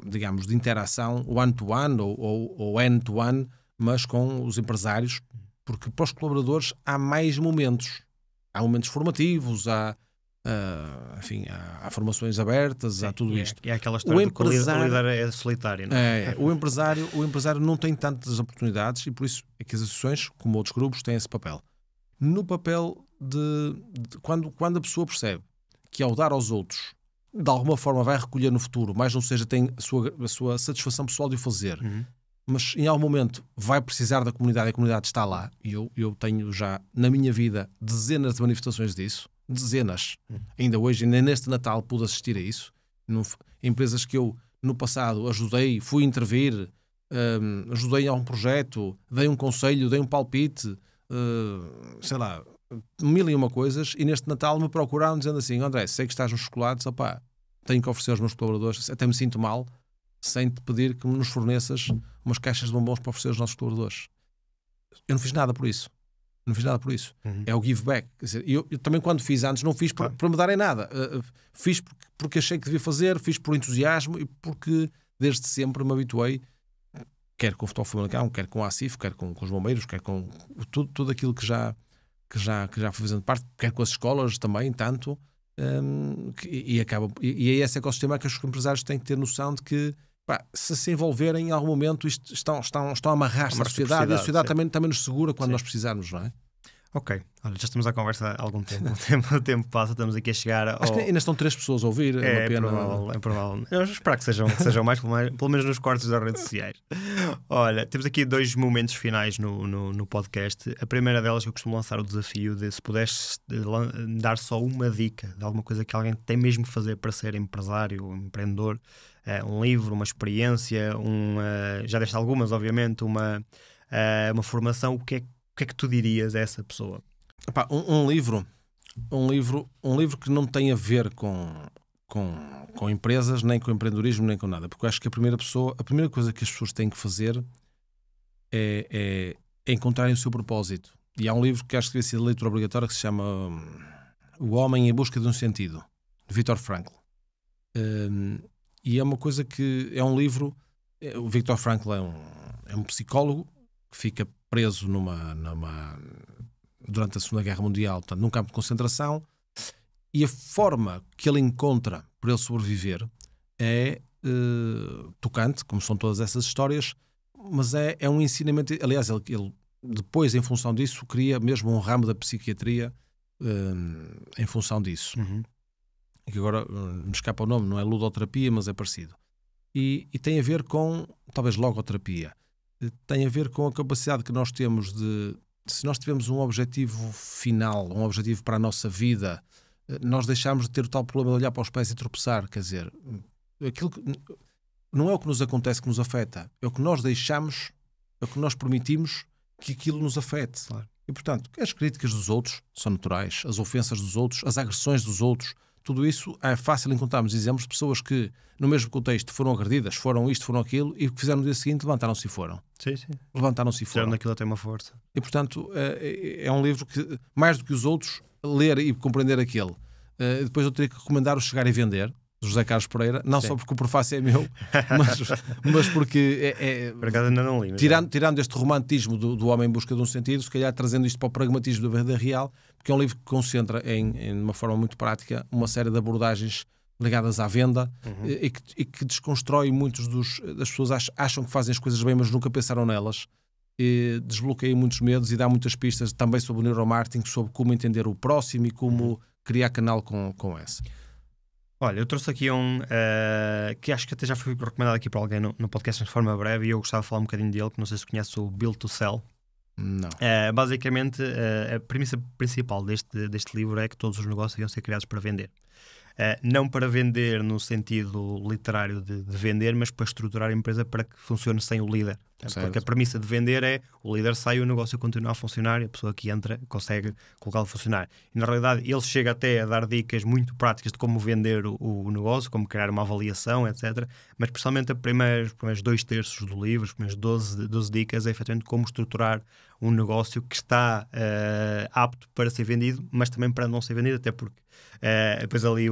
digamos, de interação one-to-one ou end-to-one, mas com os empresários, porque para os colaboradores há mais momentos. Há momentos formativos, há formações abertas, há tudo isto. E há aquela história de que o líder é solitário. Não é? O empresário não tem tantas oportunidades e por isso é que as associações, como outros grupos, têm esse papel. No papel de quando a pessoa percebe que ao dar aos outros, de alguma forma vai recolher no futuro, mas não seja, tem a sua satisfação pessoal de o fazer, mas em algum momento vai precisar da comunidade e a comunidade está lá. E eu tenho já na minha vida dezenas de manifestações disso, dezenas. Ainda hoje, nem neste Natal, pude assistir a isso. Empresas que eu no passado ajudei, fui intervir, ajudei a um projeto, dei um conselho, dei um palpite, sei lá, 1001 coisas, e neste Natal me procuraram dizendo assim: André, sei que estás nos chocolates, opá, tenho que oferecer aos meus colaboradores, até me sinto mal sem te pedir que nos forneças umas caixas de bombons para oferecer aos nossos colaboradores. Eu não fiz nada por isso. É o give back. Quer dizer, eu também, quando fiz antes, não fiz para me darem nada. Fiz porque achei que devia fazer, fiz por entusiasmo e porque desde sempre me habituei, quer com o Futebol Famalicão, quer com a ACIF, quer com os bombeiros, quer com tudo aquilo que já foi fazendo parte, quer com as escolas também, tanto. E é esse ecossistema que os empresários têm que ter noção de que, se envolverem em algum momento, estão a amarrar-se à sociedade, e a sociedade também nos segura quando nós precisarmos, não é? Ok, olha, já estamos à conversa há algum tempo. O tempo passa, estamos aqui a chegar ao... Acho que ainda estão 3 pessoas a ouvir. É provável. Eu espero que sejam mais, pelo menos nos cortes das redes sociais. Olha, temos aqui 2 momentos finais no podcast. A primeira delas, eu costumo lançar o desafio de, se pudesse dar só uma dica de alguma coisa que alguém tem mesmo que fazer para ser empresário, empreendedor, um livro, uma experiência, já deste algumas, obviamente, uma formação, o que é que tu dirias a essa pessoa? Um livro que não tem a ver com empresas, nem com empreendedorismo, nem com nada, porque eu acho que a primeira coisa que as pessoas têm que fazer é encontrarem o seu propósito. E há um livro que acho que deve ser de leitura obrigatória, que se chama O Homem em Busca de um Sentido, de Viktor Frankl. E é uma coisa que é um livro. O Viktor Frankl é um psicólogo que fica preso durante a Segunda Guerra Mundial, portanto, num campo de concentração, e a forma que ele encontra para ele sobreviver é tocante, como são todas essas histórias, mas é um ensinamento. Aliás, ele depois, em função disso, cria mesmo um ramo da psiquiatria em função disso. Que agora me escapa o nome, não é ludoterapia, mas é parecido. E tem a ver com, talvez, logoterapia. Tem a ver com a capacidade que nós temos de, se nós tivermos um objetivo final, um objetivo para a nossa vida, nós deixamos de ter o tal problema de olhar para os pés e tropeçar. Quer dizer, aquilo que, não é o que nos acontece que nos afeta, é o que nós deixamos, é o que nós permitimos que aquilo nos afete. Claro. E, portanto, as críticas dos outros são naturais, as ofensas dos outros, as agressões dos outros, tudo isso é fácil encontrarmos exemplos de pessoas que, no mesmo contexto, foram agredidas, foram isto, foram aquilo, e o que fizeram no dia seguinte, levantaram-se e foram. Sim. Levantaram-se e foram. Fizeram daquilo até uma força. E, portanto, é um livro que, mais do que os outros, ler e compreender aquele. Depois eu teria que recomendar o Chegar e Vender, de José Carlos Pereira, não só porque o prefácio é meu, mas porque por acaso ainda não li, tirando este romantismo do homem em busca de um sentido, se calhar trazendo isto para o pragmatismo da vida real, porque é um livro que concentra em uma forma muito prática uma série de abordagens ligadas à venda e que desconstrói muitos das pessoas acham que fazem as coisas bem, mas nunca pensaram nelas, e desbloqueia muitos medos e dá muitas pistas também sobre o neuromarketing, sobre como entender o próximo e como criar canal com essa. Olha, eu trouxe aqui que acho que até já foi recomendado aqui para alguém no podcast de forma breve, e eu gostava de falar um bocadinho dele, que não sei se conhece, o Build to Sell. Não. Basicamente, a premissa principal deste livro é que todos os negócios deviam ser criados para vender. não para vender no sentido literário de vender, mas para estruturar a empresa para que funcione sem o líder. Porque a premissa de vender é o líder sai, o negócio continua a funcionar e a pessoa que entra consegue colocá-lo a funcionar. E na realidade ele chega até a dar dicas muito práticas de como vender o negócio, como criar uma avaliação, etc. Mas principalmente os primeiros 2/3 do livro, as primeiras 12 dicas é efetivamente como estruturar um negócio que está apto para ser vendido, mas também para não ser vendido, até porque depois ali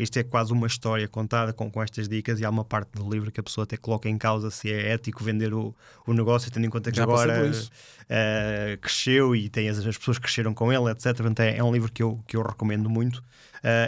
isto é quase uma história contada com estas dicas, e há uma parte do livro que a pessoa até coloca em causa se é ético vender o negócio, tendo em conta que agora cresceu e as pessoas cresceram com ele, etc. Portanto, é um livro que eu recomendo muito,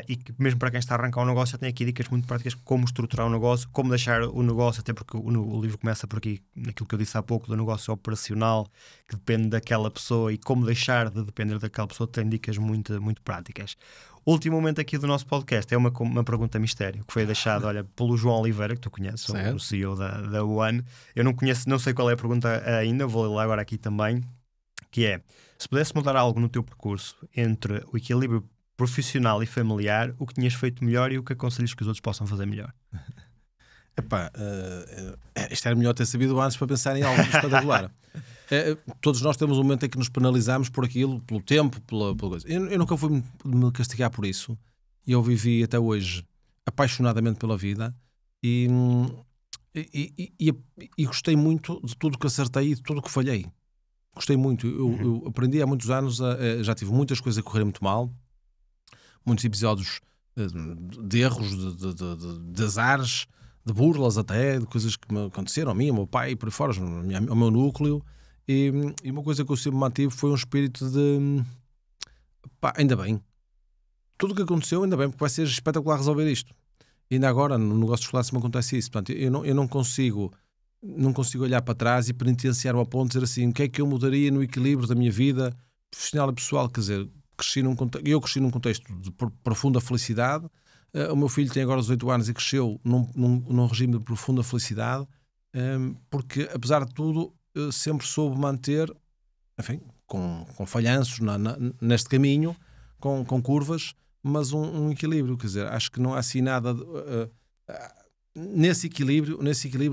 e que mesmo para quem está a arrancar um negócio já tem aqui dicas muito práticas de como estruturar o negócio, como deixar o negócio, até porque o livro começa por aqui, naquilo que eu disse há pouco, do negócio operacional, que depende daquela pessoa, e como deixar de depender daquela pessoa. Tem dicas muito, muito práticas. O último momento aqui do nosso podcast é uma pergunta mistério que foi deixada, olha, pelo João Oliveira, que tu conheces, o CEO da One. Eu não conheço, não sei qual é a pergunta ainda, vou ler lá agora aqui também, que é: se pudesse mudar algo no teu percurso entre o equilíbrio profissional e familiar, o que tinhas feito melhor e o que aconselhas que os outros possam fazer melhor? Epá, isto era melhor ter sabido antes para pensar em algo espetacular. Todos nós temos um momento em que nos penalizamos por aquilo, pelo tempo, pela coisa. Eu nunca fui me castigar por isso. Eu vivi até hoje apaixonadamente pela vida e gostei muito de tudo que acertei e de tudo que falhei. Gostei muito. Eu aprendi há muitos anos, já tive muitas coisas a correr muito mal, muitos episódios de erros, de azares, de burlas até, de coisas que me aconteceram a mim, ao meu pai, por aí fora, ao meu núcleo. E uma coisa que eu sempre mantive foi um espírito de ainda bem, tudo o que aconteceu, ainda bem, porque vai ser espetacular resolver isto. E ainda agora no negócio escolar se me acontece isso. Portanto, eu não consigo olhar para trás e penitenciar-me ao ponto de dizer assim, o que é que eu mudaria no equilíbrio da minha vida profissional e pessoal. Quer dizer, eu cresci num contexto de profunda felicidade. O meu filho tem agora 18 anos e cresceu num regime de profunda felicidade, porque apesar de tudo sempre soube manter, enfim, com falhanços neste caminho, com curvas, mas um equilíbrio. Quer dizer, acho que não há assim nada nesse equilíbrio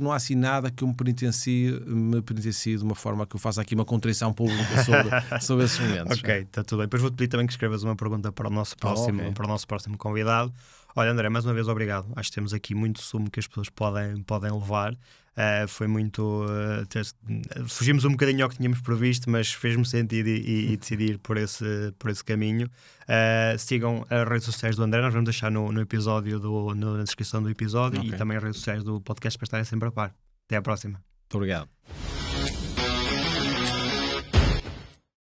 não há assim nada que me penitencie de uma forma que eu faça aqui uma contrição pública sobre esses momentos. Ok, está tudo bem. Depois vou-te pedir também que escrevas uma pergunta para o nosso próximo convidado. Olha, André, mais uma vez obrigado. Acho que temos aqui muito sumo que as pessoas podem levar. Foi muito... fugimos um bocadinho ao que tínhamos previsto, mas fez-me sentido e decidir por esse caminho. Sigam as redes sociais do André, nós vamos deixar no episódio, na descrição do episódio, e também as redes sociais do podcast para estarem sempre a par. Até à próxima. Muito obrigado.